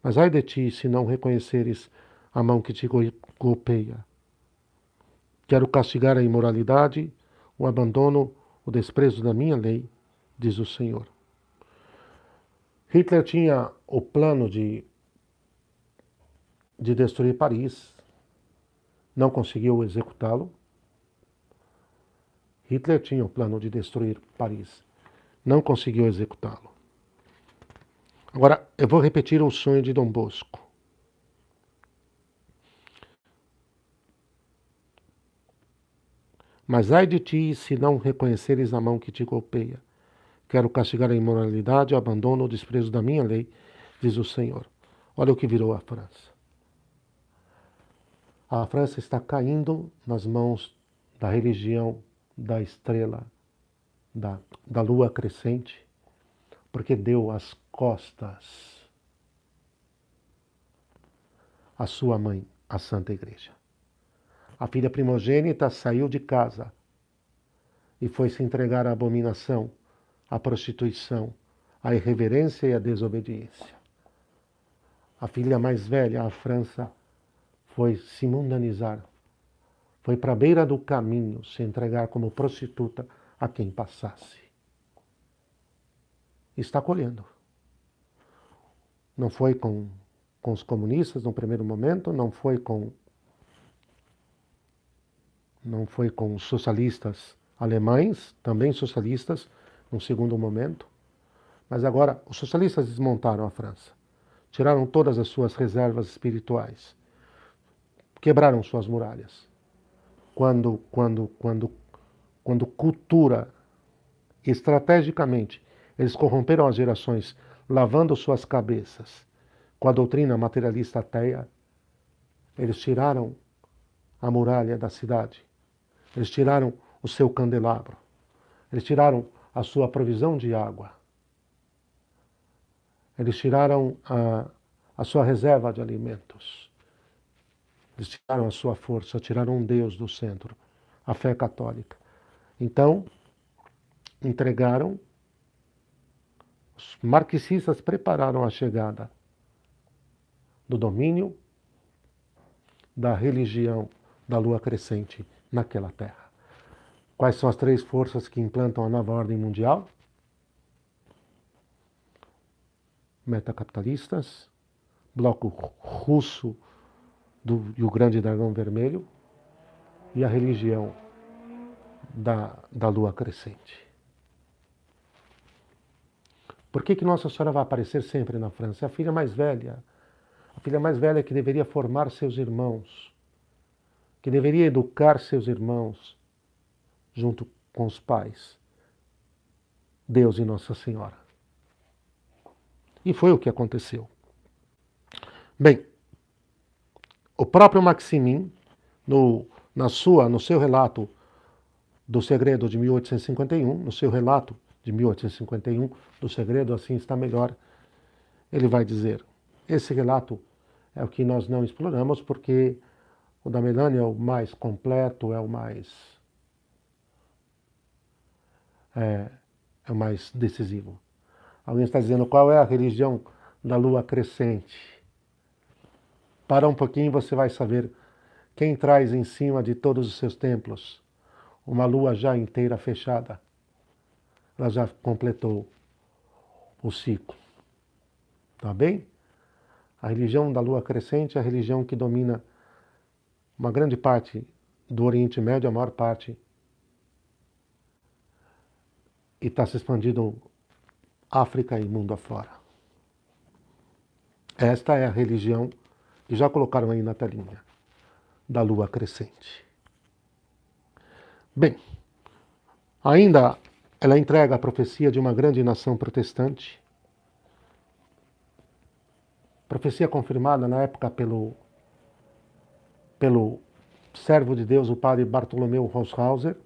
Mas ai de ti, se não reconheceres a mão que te golpeia. Quero castigar a imoralidade, o abandono, o desprezo da minha lei, diz o Senhor. Hitler tinha o plano de destruir Paris, não conseguiu executá-lo. Hitler tinha o plano de destruir Paris, não conseguiu executá-lo. Agora, eu vou repetir o sonho de Dom Bosco. Mas ai de ti, se não reconheceres a mão que te golpeia. Quero castigar a imoralidade, o abandono, o desprezo da minha lei, diz o Senhor. Olha o que virou a França. A França está caindo nas mãos da religião da estrela, da lua crescente, porque deu as costas à sua mãe, a Santa Igreja. A filha primogênita saiu de casa e foi se entregar à abominação, à prostituição, à irreverência e à desobediência. A filha mais velha, a França, foi se mundanizar, foi para a beira do caminho se entregar como prostituta a quem passasse. Está colhendo. Não foi com os comunistas no primeiro momento, não foi com os socialistas alemães, também socialistas, num segundo momento. Mas agora, os socialistas desmontaram a França, tiraram todas as suas reservas espirituais, quebraram suas muralhas. Quando cultura, estrategicamente, eles corromperam as gerações, lavando suas cabeças com a doutrina materialista ateia, eles tiraram a muralha da cidade, eles tiraram o seu candelabro, eles tiraram a sua provisão de água, eles tiraram a sua reserva de alimentos, eles tiraram a sua força, tiraram um Deus do centro, a fé católica. Então, entregaram, os marxistas prepararam a chegada do domínio da religião da lua crescente naquela terra. Quais são as 3 forças que implantam a nova ordem mundial? Metacapitalistas, bloco russo e o grande dragão vermelho e a religião da lua crescente. Por que Nossa Senhora vai aparecer sempre na França? É a filha mais velha que deveria formar seus irmãos, que deveria educar seus irmãos junto com os pais, Deus e Nossa Senhora. E foi o que aconteceu. Bem, o próprio Maximin, no seu relato do segredo de 1851, no seu relato de 1851, do segredo assim está melhor, ele vai dizer, esse relato é o que nós não exploramos porque o da Melânia é o mais completo, é o mais decisivo. Alguém está dizendo qual é a religião da lua crescente. Para um pouquinho você vai saber quem traz em cima de todos os seus templos uma lua já inteira fechada. Ela já completou o ciclo. Tá bem? A religião da lua crescente é a religião que domina uma grande parte do Oriente Médio, a maior parte, e está se expandindo África e mundo afora. Esta é a religião que já colocaram aí na telinha, da lua crescente. Bem, ainda ela entrega a profecia de uma grande nação protestante, profecia confirmada na época pelo servo de Deus, o padre Bartolomeu Roshauser,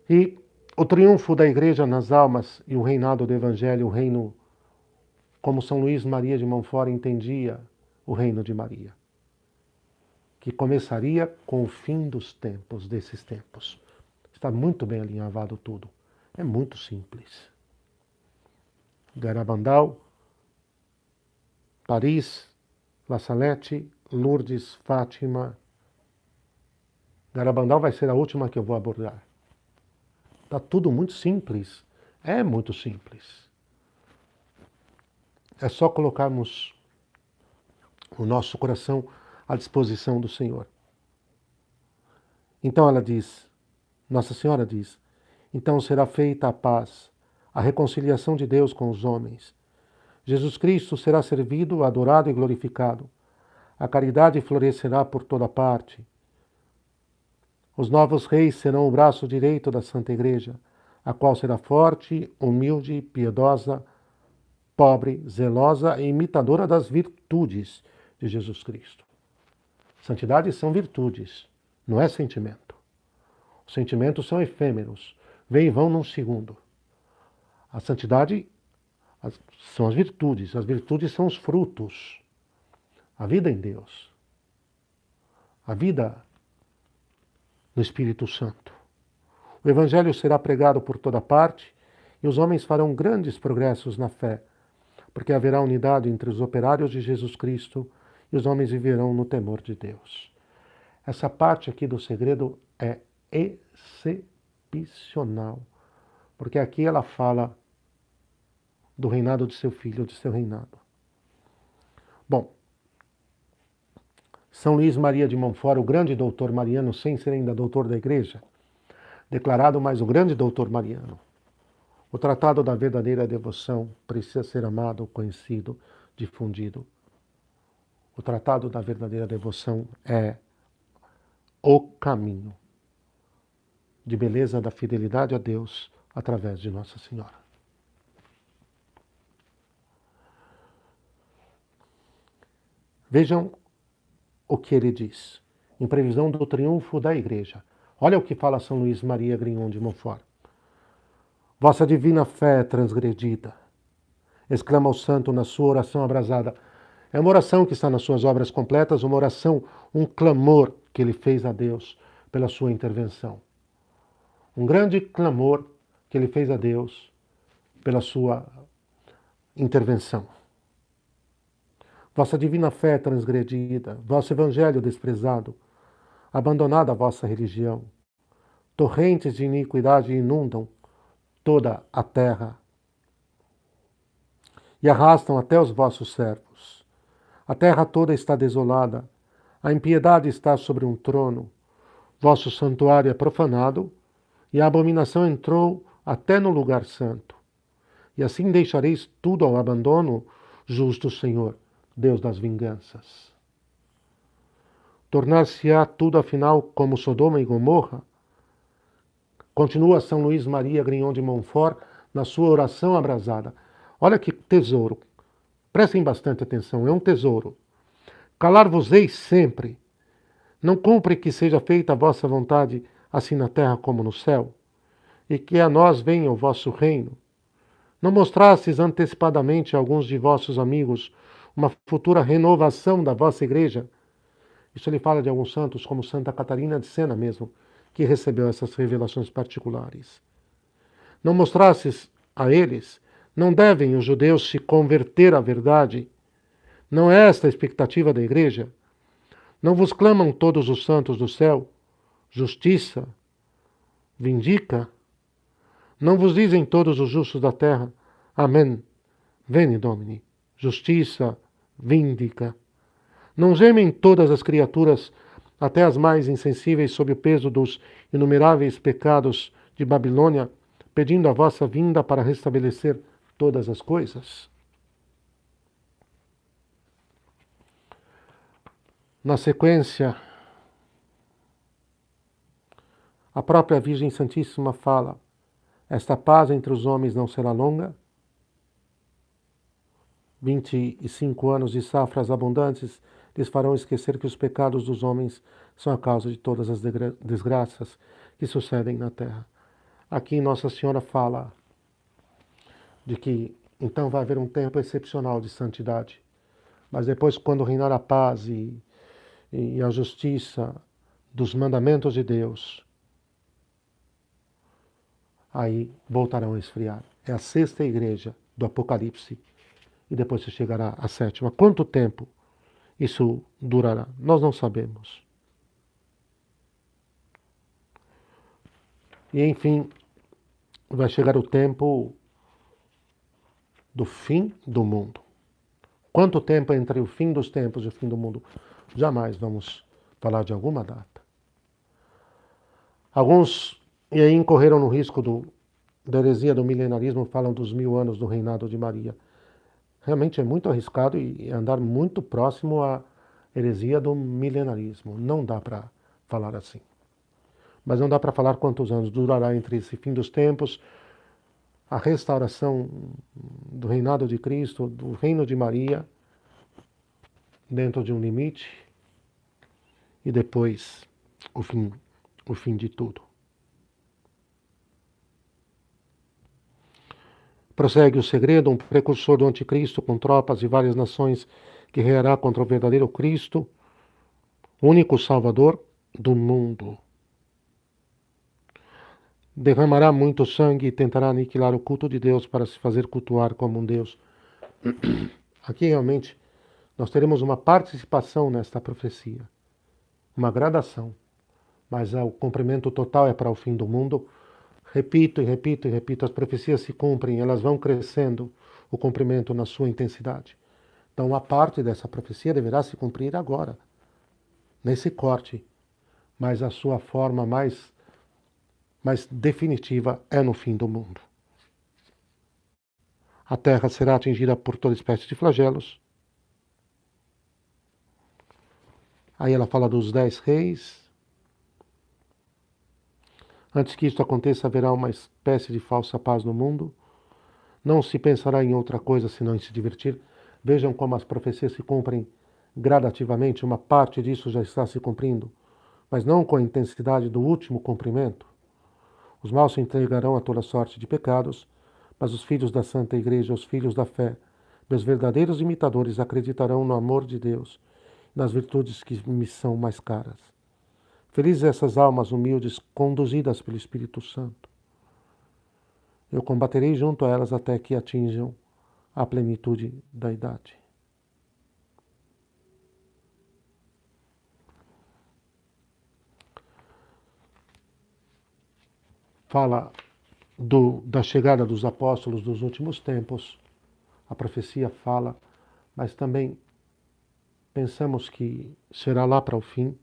e o triunfo da Igreja nas almas e o reinado do Evangelho, o reino, como São Luís Maria de Montfort entendia o reino de Maria, que começaria com o fim dos tempos, desses tempos. Está muito bem alinhavado tudo. É muito simples. Garabandal, Paris, La Salette, Lourdes, Fátima. Garabandal vai ser a última que eu vou abordar. Está tudo muito simples. É muito simples. É só colocarmos o nosso coração à disposição do Senhor. Então ela diz, Nossa Senhora diz, então será feita a paz, a reconciliação de Deus com os homens. Jesus Cristo será servido, adorado e glorificado. A caridade florescerá por toda parte. Os novos reis serão o braço direito da Santa Igreja, a qual será forte, humilde, piedosa, pobre, zelosa e imitadora das virtudes, de Jesus Cristo. Santidade são virtudes, não é sentimento. Os sentimentos são efêmeros, vêm e vão num segundo. A santidade são as virtudes são os frutos. A vida em Deus, a vida no Espírito Santo. O Evangelho será pregado por toda parte e os homens farão grandes progressos na fé, porque haverá unidade entre os operários de Jesus Cristo e os homens viverão no temor de Deus. Essa parte aqui do segredo é excepcional, porque aqui ela fala do reinado de seu filho, de seu reinado. Bom, São Luís Maria de Montfort, o grande doutor mariano, sem ser ainda doutor da Igreja, declarado mais o grande doutor mariano. O tratado da verdadeira devoção precisa ser amado, conhecido, difundido. O tratado da verdadeira devoção é o caminho de beleza da fidelidade a Deus através de Nossa Senhora. Vejam o que ele diz, em previsão do triunfo da Igreja. Olha o que fala São Luís Maria Grignon de Montfort. Vossa divina fé é transgredida, exclama o santo na sua oração abrasada. É uma oração que está nas suas obras completas, uma oração, um clamor que ele fez a Deus pela sua intervenção. Um grande clamor que ele fez a Deus pela sua intervenção. Vossa divina fé é transgredida, vosso evangelho desprezado, abandonada a vossa religião. Torrentes de iniquidade inundam toda a terra e arrastam até os vossos servos. A terra toda está desolada, a impiedade está sobre um trono, vosso santuário é profanado e a abominação entrou até no lugar santo. E assim deixareis tudo ao abandono, justo Senhor, Deus das vinganças. Tornar-se-á tudo afinal como Sodoma e Gomorra? Continua São Luís Maria Grignon de Montfort na sua oração abrasada. Olha que tesouro. Prestem bastante atenção, é um tesouro. Calar-vos-eis sempre. Não cumpre que seja feita a vossa vontade, assim na terra como no céu? E que a nós venha o vosso reino? Não mostrastes antecipadamente a alguns de vossos amigos uma futura renovação da vossa igreja? Isso ele fala de alguns santos, como Santa Catarina de Sena mesmo, que recebeu essas revelações particulares. Não mostrastes a eles? Não devem os judeus se converter à verdade? Não é esta a expectativa da igreja? Não vos clamam todos os santos do céu? Justiça? Vindica? Não vos dizem todos os justos da terra? Amém. Veni Domini. Justiça, vindica. Não gemem todas as criaturas, até as mais insensíveis, sob o peso dos inumeráveis pecados de Babilônia, pedindo a vossa vinda para restabelecer todas as coisas? Na sequência, a própria Virgem Santíssima fala: esta paz entre os homens não será longa. 25 anos de safras abundantes lhes farão esquecer que os pecados dos homens são a causa de todas as desgraças que sucedem na terra. Aqui Nossa Senhora fala de que então vai haver um tempo excepcional de santidade, mas depois, quando reinar a paz e a justiça dos mandamentos de Deus, aí voltarão a esfriar. É a sexta igreja do Apocalipse e depois se chegará à sétima. Quanto tempo isso durará? Nós não sabemos. E enfim, vai chegar o tempo do fim do mundo. Quanto tempo entre o fim dos tempos e o fim do mundo? Jamais vamos falar de alguma data. Alguns, e aí incorreram no risco da heresia do milenarismo, falam dos 1000 anos do reinado de Maria. Realmente é muito arriscado e andar muito próximo à heresia do milenarismo. Não dá para falar assim. Mas não dá para falar quantos anos durará entre esse fim dos tempos, a restauração do reinado de Cristo, do reino de Maria dentro de um limite e depois o fim de tudo. Prossegue o segredo, um precursor do anticristo com tropas de várias nações que guerreará contra o verdadeiro Cristo, único Salvador do mundo. Derramará muito sangue e tentará aniquilar o culto de Deus para se fazer cultuar como um Deus. Aqui realmente nós teremos uma participação nesta profecia, uma gradação, mas o cumprimento total é para o fim do mundo. Repito e repito e repito, as profecias se cumprem, elas vão crescendo, o cumprimento na sua intensidade. Então, uma parte dessa profecia deverá se cumprir agora, nesse corte, mas a sua forma mais definitiva é no fim do mundo. A terra será atingida por toda espécie de flagelos. Aí ela fala dos 10 reis. Antes que isto aconteça, haverá uma espécie de falsa paz no mundo. Não se pensará em outra coisa senão em se divertir. Vejam como as profecias se cumprem gradativamente. Uma parte disso já está se cumprindo, mas não com a intensidade do último cumprimento. Os maus se entregarão a toda sorte de pecados, mas os filhos da Santa Igreja, os filhos da fé, meus verdadeiros imitadores, acreditarão no amor de Deus, nas virtudes que me são mais caras. Felizes essas almas humildes, conduzidas pelo Espírito Santo. Eu combaterei junto a elas até que atinjam a plenitude da idade. Fala da chegada dos apóstolos dos últimos tempos. A profecia fala, mas também pensamos que será lá para o fim.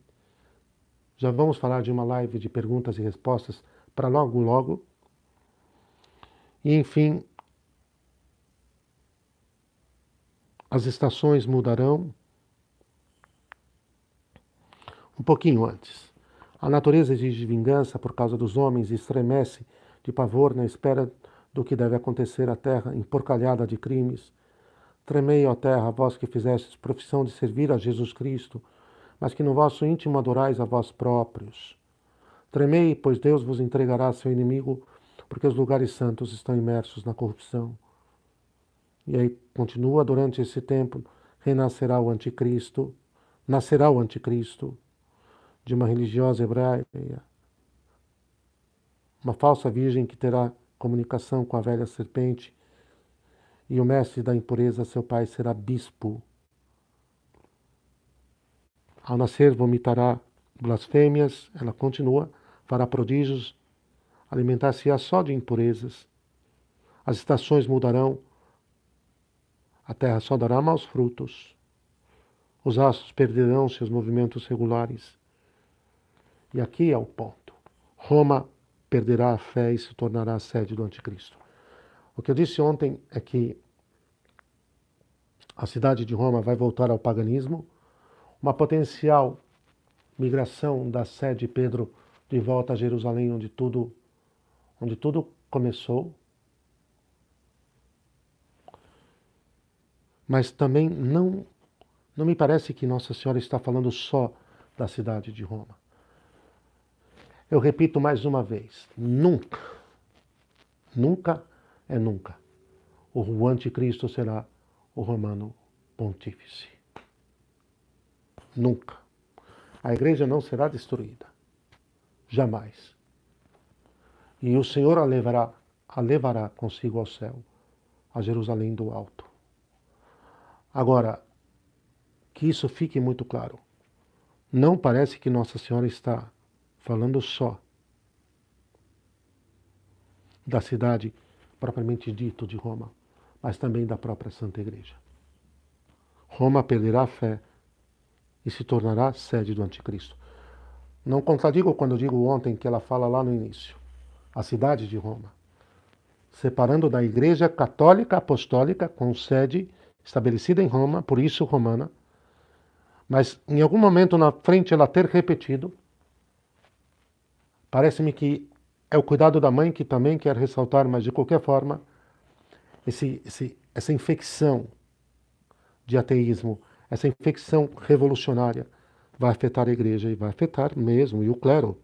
Já vamos falar de uma live de perguntas e respostas para logo, logo. E, enfim, as estações mudarão um pouquinho antes. A natureza exige vingança por causa dos homens e estremece de pavor na espera do que deve acontecer à terra, emporcalhada de crimes. Tremei, ó terra, vós que fizestes profissão de servir a Jesus Cristo, mas que no vosso íntimo adorais a vós próprios. Tremei, pois Deus vos entregará a seu inimigo, porque os lugares santos estão imersos na corrupção. E aí continua, durante esse tempo renascerá o anticristo, nascerá o anticristo de uma religiosa hebraica, uma falsa virgem que terá comunicação com a velha serpente, e o mestre da impureza, seu pai, será bispo. Ao nascer vomitará blasfêmias, ela continua, fará prodígios, alimentar-se-á só de impurezas. As estações mudarão, a terra só dará maus frutos. Os astros perderão seus movimentos regulares. E aqui é o ponto. Roma perderá a fé e se tornará a sede do anticristo. O que eu disse ontem é que a cidade de Roma vai voltar ao paganismo, uma potencial migração da sede de Pedro de volta a Jerusalém, onde tudo começou. Mas também não me parece que Nossa Senhora está falando só da cidade de Roma. Eu repito mais uma vez, nunca é nunca, o anticristo será o romano pontífice. Nunca. A igreja não será destruída. Jamais. E o Senhor a levará consigo ao céu, a Jerusalém do alto. Agora, que isso fique muito claro. Não parece que Nossa Senhora está falando só da cidade propriamente dito de Roma, mas também da própria Santa Igreja. Roma perderá a fé e se tornará sede do anticristo. Não contradigo quando digo ontem que ela fala lá no início, a cidade de Roma, separando da Igreja Católica Apostólica com sede estabelecida em Roma, por isso romana, mas em algum momento na frente ela ter repetido, parece-me que é o cuidado da mãe que também quer ressaltar, mas de qualquer forma, essa infecção de ateísmo, essa infecção revolucionária vai afetar a igreja e vai afetar mesmo, e o clero.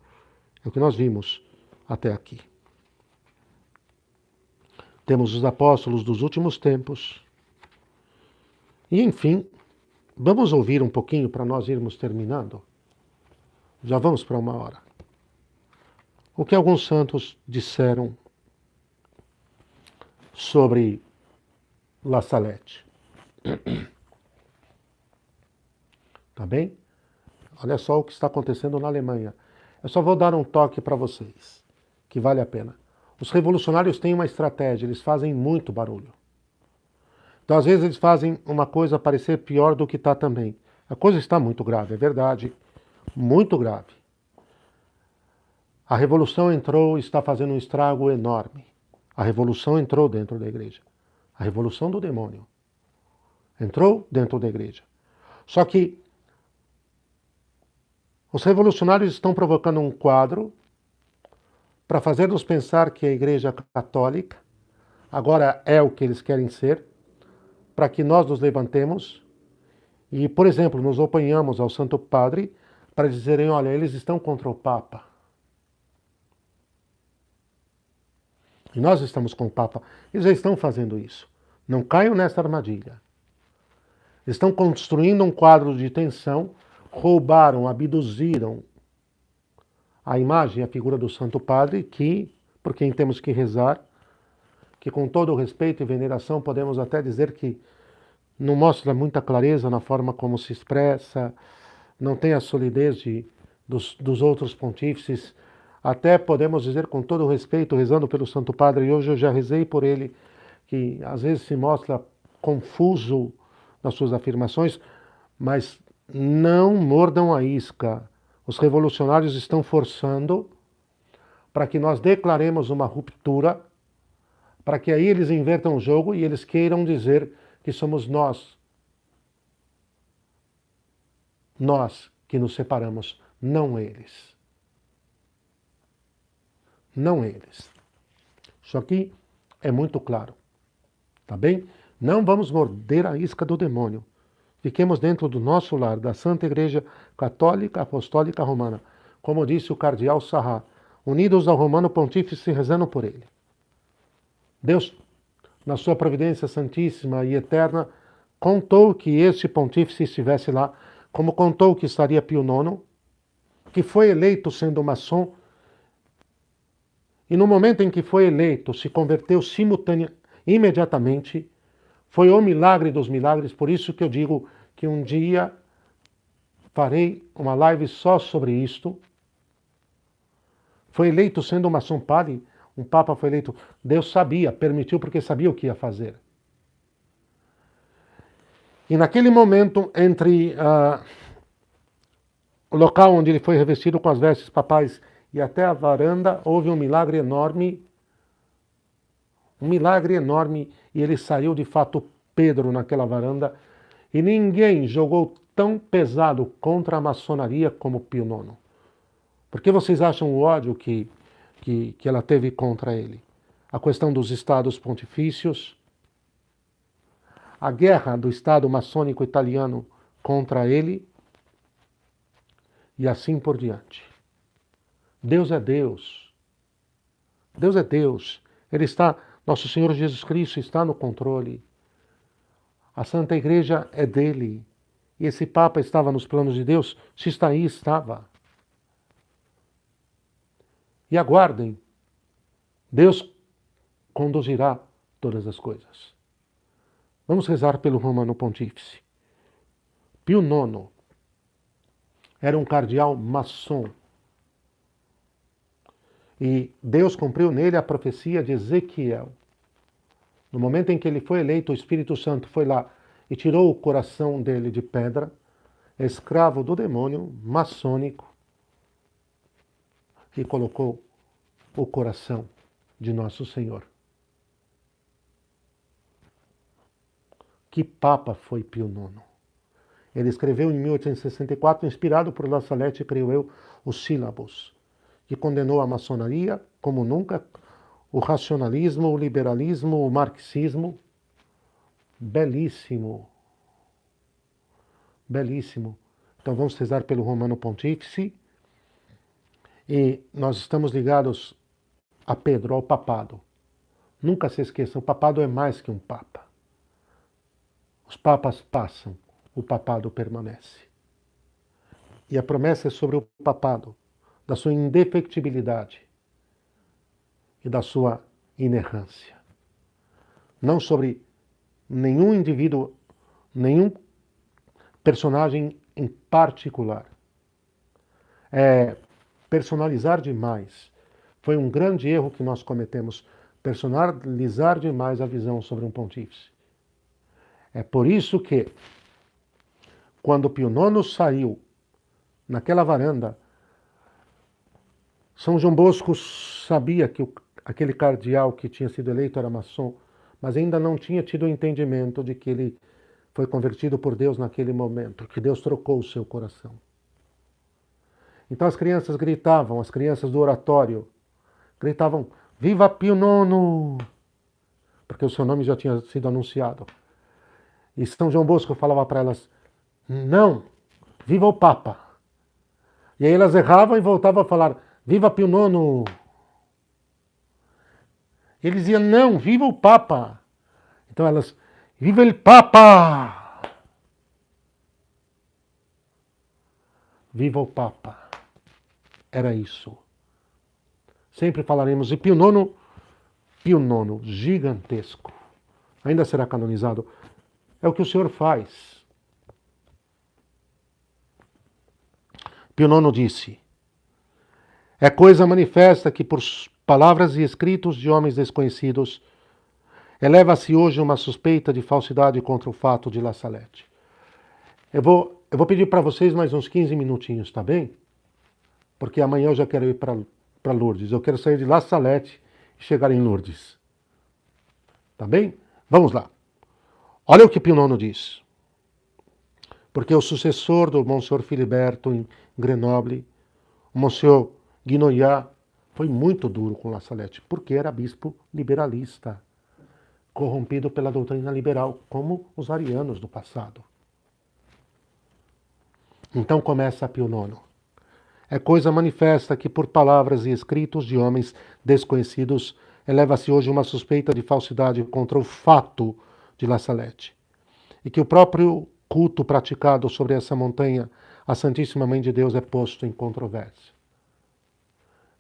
É o que nós vimos até aqui. Temos os apóstolos dos últimos tempos. E, enfim, vamos ouvir um pouquinho para nós irmos terminando. Já vamos para 1 hora. O que alguns santos disseram sobre La Salette. Tá bem? Olha só o que está acontecendo na Alemanha. Eu só vou dar um toque para vocês, que vale a pena. Os revolucionários têm uma estratégia, eles fazem muito barulho. Então, às vezes, eles fazem uma coisa parecer pior do que está também. A coisa está muito grave, é verdade. Muito grave. A revolução entrou e está fazendo um estrago enorme. A revolução entrou dentro da igreja. A revolução do demônio entrou dentro da igreja. Só que os revolucionários estão provocando um quadro para fazer-nos pensar que a igreja católica agora é o que eles querem ser, para que nós nos levantemos e, por exemplo, nos oponhamos ao Santo Padre para dizerem, olha, eles estão contra o Papa. E nós estamos com o Papa. Eles já estão fazendo isso. Não caiam nessa armadilha. Estão construindo um quadro de tensão, roubaram, abduziram a imagem e a figura do Santo Padre, por quem temos que rezar, que com todo o respeito e veneração podemos até dizer que não mostra muita clareza na forma como se expressa, não tem a solidez dos outros pontífices. Até podemos dizer com todo o respeito, rezando pelo Santo Padre, e hoje eu já rezei por ele, que às vezes se mostra confuso nas suas afirmações, mas não mordam a isca. Os revolucionários estão forçando para que nós declaremos uma ruptura, para que aí eles invertam o jogo e eles queiram dizer que somos nós que nos separamos, não eles. Não eles. Isso aqui é muito claro, tá bem? Não vamos morder a isca do demônio. Fiquemos dentro do nosso lar, da Santa Igreja Católica Apostólica Romana, como disse o cardeal Sarrat, unidos ao Romano Pontífice rezando por ele. Deus, na sua providência santíssima e eterna, contou que este pontífice estivesse lá, como contou que estaria Pio IX, que foi eleito sendo maçom, e no momento em que foi eleito, se converteu imediatamente. Foi o milagre dos milagres, por isso que eu digo que um dia farei uma live só sobre isto. Foi eleito sendo maçom padre, um papa foi eleito, Deus sabia, permitiu porque sabia o que ia fazer. E naquele momento, entre o local onde ele foi revestido com as vestes papais e até a varanda, houve um milagre enorme, e ele saiu de fato Pedro naquela varanda, e ninguém jogou tão pesado contra a maçonaria como Pio IX. Por que vocês acham o ódio que ela teve contra ele? A questão dos estados pontifícios, a guerra do Estado maçônico italiano contra ele, e assim por diante. Deus é Deus. Deus é Deus. Ele está, nosso Senhor Jesus Cristo está no controle. A Santa Igreja é dele. E esse Papa estava nos planos de Deus? Se está aí, estava. E aguardem. Deus conduzirá todas as coisas. Vamos rezar pelo Romano Pontífice. Pio IX era um cardeal maçom. E Deus cumpriu nele a profecia de Ezequiel. No momento em que ele foi eleito, o Espírito Santo foi lá e tirou o coração dele de pedra, escravo do demônio maçônico, e colocou o coração de nosso Senhor. Que Papa foi Pio IX? Ele escreveu em 1864, inspirado por La Salette, creio eu, os Sílabos, que condenou a maçonaria como nunca, o racionalismo, o liberalismo, o marxismo. Belíssimo. belíssimo. Então vamos rezar pelo Romano Pontífice. E nós estamos ligados a Pedro, ao papado. Nunca se esqueçam, o papado é mais que um papa. Os papas passam, o papado permanece. E a promessa é sobre o papado, da sua indefectibilidade e da sua inerrância. Não sobre nenhum indivíduo, nenhum personagem em particular. Personalizar demais. Foi um grande erro que nós cometemos, personalizar demais a visão sobre um pontífice. É por isso que, quando Pio IX saiu naquela varanda, São João Bosco sabia que aquele cardeal que tinha sido eleito era maçom, mas ainda não tinha tido o entendimento de que ele foi convertido por Deus naquele momento, que Deus trocou o seu coração. Então as crianças gritavam, as crianças do oratório, gritavam, viva Pio IX! Porque o seu nome já tinha sido anunciado. E São João Bosco falava para elas, não, viva o Papa! E aí elas erravam e voltavam a falar, viva Pio IX! Eles diziam, não, viva o Papa! Então elas, viva el Papa! Viva o Papa! Era isso. Sempre falaremos, e Pio IX, gigantesco. Ainda será canonizado. É o que o Senhor faz. Pio IX disse, é coisa manifesta que por palavras e escritos de homens desconhecidos eleva-se hoje uma suspeita de falsidade contra o fato de La Salette. Eu vou pedir para vocês mais uns 15 minutinhos, tá bem? Porque amanhã eu já quero ir para Lourdes. Eu quero sair de La Salette e chegar em Lourdes. Tá bem? Vamos lá. Olha o que Pio IX diz. Porque o sucessor do Monsenhor Filiberto em Grenoble, o Monsenhor Guinoyat, foi muito duro com La Salette, porque era bispo liberalista, corrompido pela doutrina liberal, como os arianos do passado. Então começa Pio IX. É coisa manifesta que por palavras e escritos de homens desconhecidos eleva-se hoje uma suspeita de falsidade contra o fato de La Salette, e que o próprio culto praticado sobre essa montanha, a Santíssima Mãe de Deus, é posto em controvérsia.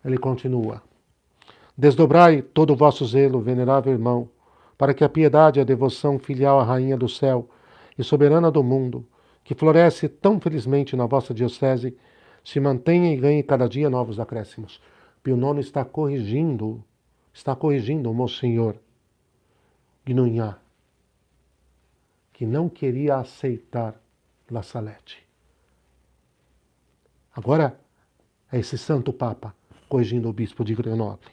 Ele continua, desdobrai todo o vosso zelo, venerável irmão, para que a piedade e a devoção filial à Rainha do Céu e Soberana do Mundo, que floresce tão felizmente na vossa diocese, se mantenha e ganhe cada dia novos acréscimos. Pio IX está corrigindo o Monsenhor Guinoyat, que não queria aceitar La Salette. Agora é esse Santo Papa corrigindo o bispo de Grenoble.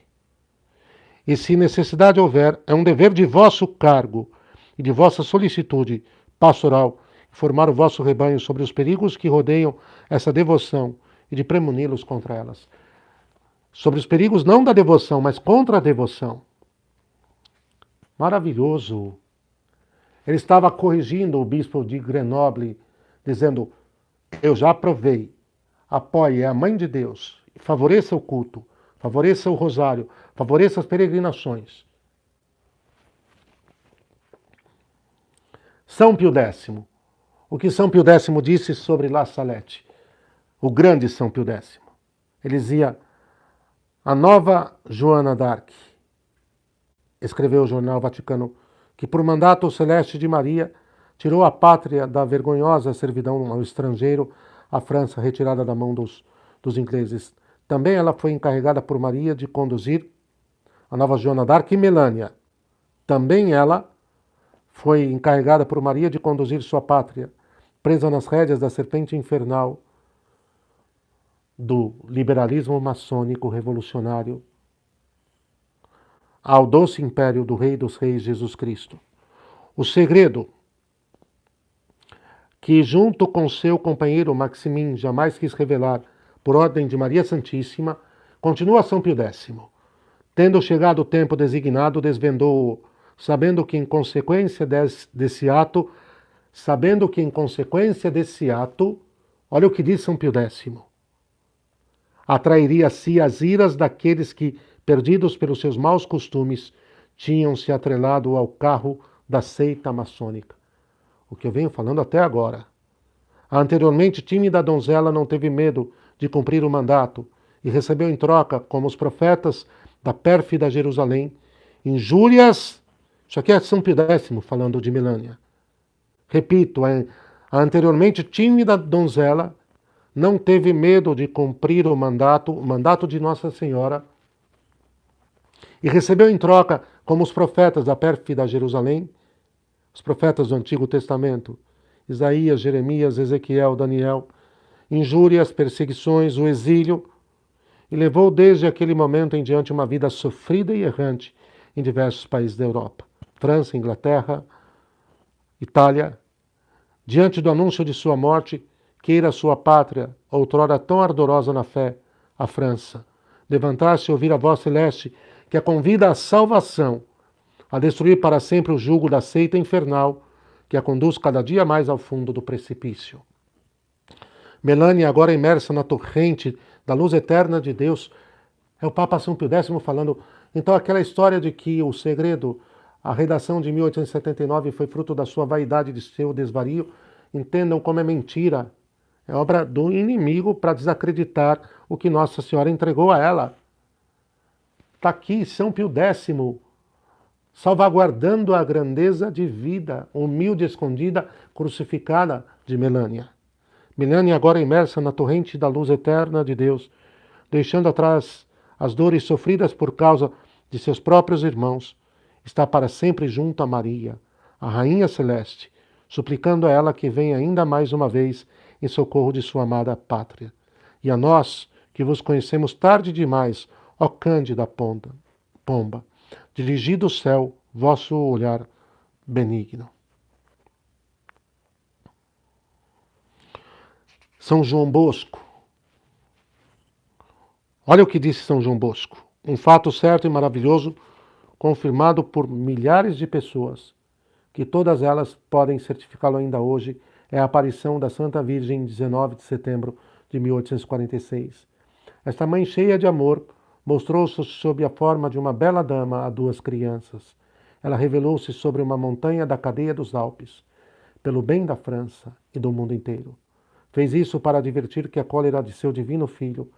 E se necessidade houver, é um dever de vosso cargo e de vossa solicitude pastoral informar o vosso rebanho sobre os perigos que rodeiam essa devoção e de premuni-los contra elas. Sobre os perigos não da devoção, mas contra a devoção. Maravilhoso. Ele estava corrigindo o bispo de Grenoble, dizendo, eu já provei, apoie a Mãe de Deus, favoreça o culto, favoreça o rosário, favoreça as peregrinações. São Pio X. O que São Pio X disse sobre La Salette? O grande São Pio X. Ele dizia, a nova Joana d'Arc, escreveu o jornal Vaticano, que por mandato celeste de Maria tirou a pátria da vergonhosa servidão ao estrangeiro, a França retirada da mão dos ingleses. Também ela foi encarregada por Maria de conduzir a nova Joana d'Arc e Melânia. Também ela foi encarregada por Maria de conduzir sua pátria, presa nas rédeas da serpente infernal do liberalismo maçônico revolucionário, ao doce império do Rei dos Reis Jesus Cristo. O segredo que, junto com seu companheiro Maximin, jamais quis revelar por ordem de Maria Santíssima, continua São Pio X. Tendo chegado o tempo designado, desvendou-o, sabendo que, em consequência desse ato, sabendo que em consequência desse ato, olha o que diz São Pio X, atrairia a si as iras daqueles que, perdidos pelos seus maus costumes, tinham se atrelado ao carro da seita maçônica. O que eu venho falando até agora. A anteriormente tímida donzela não teve medo de cumprir o mandato e recebeu em troca, como os profetas da pérfida Jerusalém, injúrias. Isso aqui é São Pio X falando de Melânia. Repito, a anteriormente tímida donzela não teve medo de cumprir o mandato de Nossa Senhora, e recebeu em troca, como os profetas da pérfida Jerusalém, os profetas do Antigo Testamento, Isaías, Jeremias, Ezequiel, Daniel, injúrias, perseguições, o exílio, e levou desde aquele momento em diante uma vida sofrida e errante em diversos países da Europa, França, Inglaterra, Itália. Diante do anúncio de sua morte, queira sua pátria, outrora tão ardorosa na fé, a França, levantar-se e ouvir a voz celeste que a convida à salvação, a destruir para sempre o jugo da seita infernal que a conduz cada dia mais ao fundo do precipício. Melânia, agora imersa na torrente da luz eterna de Deus, é o Papa São Pio X falando. Então aquela história de que o segredo, a redação de 1879 foi fruto da sua vaidade, de seu desvario, entendam como é mentira. É obra do inimigo para desacreditar o que Nossa Senhora entregou a ela. Está aqui São Pio X, salvaguardando a grandeza de vida, humilde, escondida, crucificada de Melânia. Melânia agora imersa na torrente da luz eterna de Deus, deixando atrás as dores sofridas por causa de seus próprios irmãos, está para sempre junto a Maria, a Rainha Celeste, suplicando a ela que venha ainda mais uma vez em socorro de sua amada pátria. E a nós, que vos conhecemos tarde demais, ó cândida pomba, dirigi do céu vosso olhar benigno. São João Bosco. Olha o que disse São João Bosco. Um fato certo e maravilhoso, confirmado por milhares de pessoas, que todas elas podem certificá-lo ainda hoje, é a aparição da Santa Virgem em 19 de setembro de 1846. Esta mãe cheia de amor mostrou-se sob a forma de uma bela dama a duas crianças. Ela revelou-se sobre uma montanha da cadeia dos Alpes, pelo bem da França e do mundo inteiro. Fez isso para advertir que a cólera de seu divino Filho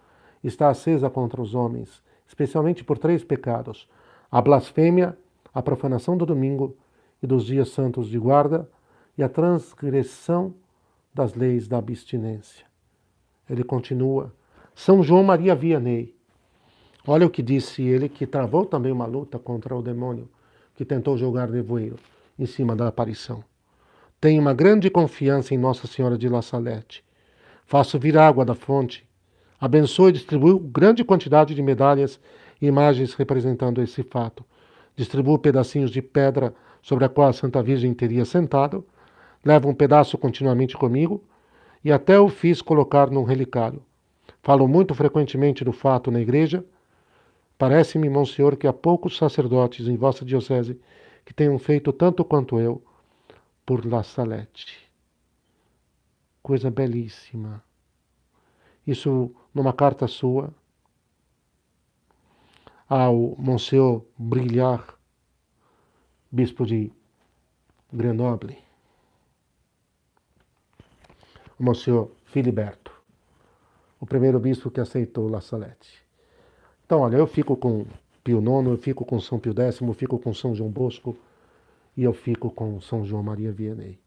está acesa contra os homens, especialmente por 3 pecados: a blasfêmia, a profanação do domingo e dos dias santos de guarda e a transgressão das leis da abstinência. Ele continua. São João Maria Vianney. Olha o que disse ele, que travou também uma luta contra o demônio que tentou jogar nevoeiro em cima da aparição. Tenho uma grande confiança em Nossa Senhora de La Salette. Faço vir água da fonte. Abençoe e distribuo grande quantidade de medalhas e imagens representando esse fato. Distribuo pedacinhos de pedra sobre a qual a Santa Virgem teria sentado. Levo um pedaço continuamente comigo e até o fiz colocar num relicário. Falo muito frequentemente do fato na igreja. Parece-me, Monsenhor, que há poucos sacerdotes em vossa diocese que tenham feito tanto quanto eu por La Salette. Coisa belíssima. Isso numa carta sua ao Monsenhor Brilhard, bispo de Grenoble, o Monsenhor Filiberto, o primeiro bispo que aceitou La Salette. Então, olha, eu fico com Pio IX, eu fico com São Pio X, eu fico com São João Bosco e eu fico com São João Maria Vianney.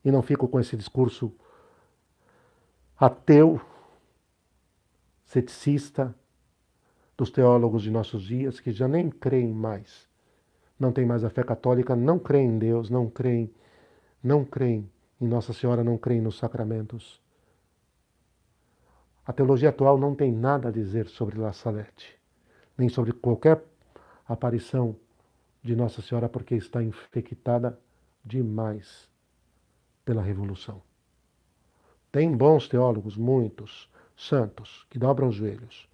E não fico com esse discurso ateu, ceticista dos teólogos de nossos dias, que já nem creem mais. Não tem mais a fé católica, não creem em Deus, não creem em Nossa Senhora, não creem nos sacramentos. A teologia atual não tem nada a dizer sobre La Salette, nem sobre qualquer aparição de Nossa Senhora, porque está infectada demais pela Revolução. Tem bons teólogos, muitos, santos, que dobram os joelhos,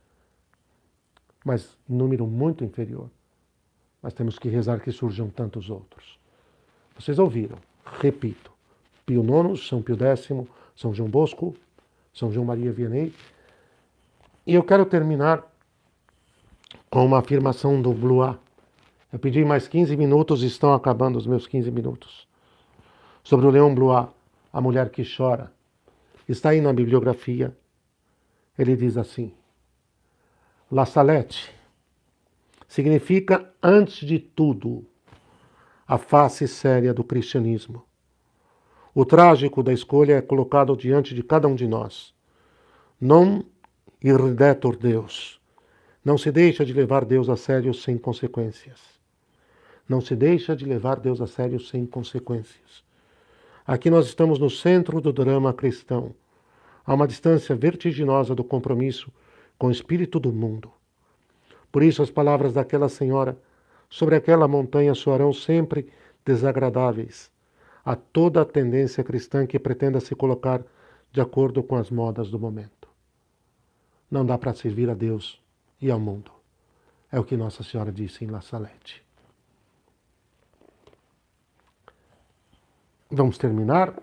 mas em número muito inferior. Mas temos que rezar que surjam tantos outros. Vocês ouviram. Repito, Pio IX, São Pio X, São João Bosco, São João Maria Vianney. E eu quero terminar com uma afirmação do Blois. Eu pedi mais 15 minutos e estão acabando os meus 15 minutos. Sobre o Leon Blois, a mulher que chora. Está aí na bibliografia. Ele diz assim: La Salette significa, antes de tudo, a face séria do cristianismo. O trágico da escolha é colocado diante de cada um de nós. Non irridetur Deus. Não se deixa de levar Deus a sério sem consequências. Não se deixa de levar Deus a sério sem consequências. Aqui nós estamos no centro do drama cristão, a uma distância vertiginosa do compromisso com o espírito do mundo. Por isso as palavras daquela senhora sobre aquela montanha soarão sempre desagradáveis a toda a tendência cristã que pretenda se colocar de acordo com as modas do momento. Não dá para servir a Deus e ao mundo. É o que Nossa Senhora disse em La Salette. Vamos terminar.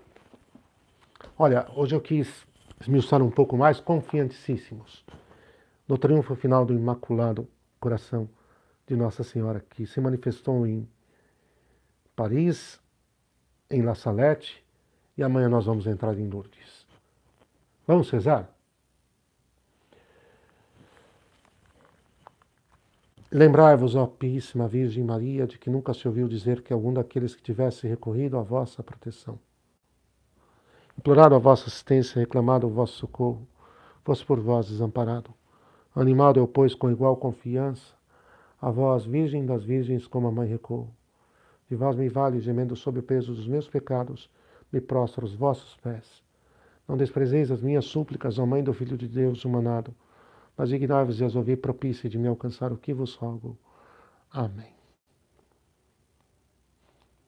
Olha, hoje eu quis esmiuçar um pouco mais, confiantíssimos no triunfo final do Imaculado Coração de Nossa Senhora, que se manifestou em Paris, em La Salette, e amanhã nós vamos entrar em Lourdes. Vamos rezar? Lembrai-vos, ó Píssima Virgem Maria, de que nunca se ouviu dizer que algum daqueles que tivesse recorrido à vossa proteção, implorado a vossa assistência, reclamado o vosso socorro, fosse por vós desamparado. Animado eu, pois, com igual confiança, a vós, Virgem das Virgens, como a mãe recorro. De vós me vale, gemendo sob o peso dos meus pecados, me prostro aos vossos pés. Não desprezeis as minhas súplicas, ó Mãe do Filho de Deus humanado, mas dignai-vos e as ouvi propícia de me alcançar o que vos rogo. Amém.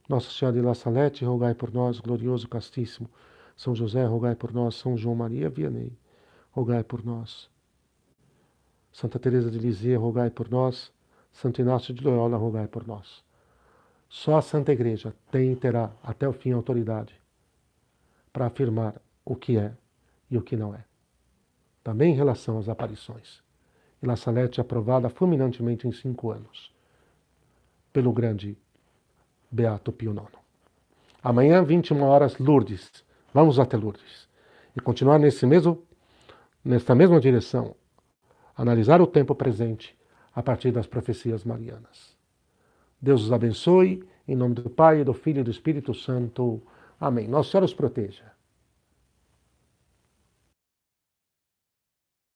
Nossa Senhora de La Salette, rogai por nós, glorioso castíssimo. São José, rogai por nós. São João Maria Vianney, rogai por nós. Santa Teresa de Lisieux, rogai por nós. Santo Inácio de Loyola, rogai por nós. Só a Santa Igreja tem e terá até o fim autoridade para afirmar o que é e o que não é. Também em relação às aparições. E La Salette é aprovada fulminantemente em 5 anos pelo grande Beato Pio IX. Amanhã, 21 horas, Lourdes. Vamos até Lourdes. E continuar nesta mesma direção. Analisar o tempo presente a partir das profecias marianas. Deus os abençoe, em nome do Pai, do Filho e do Espírito Santo. Amém. Nossa Senhora os proteja.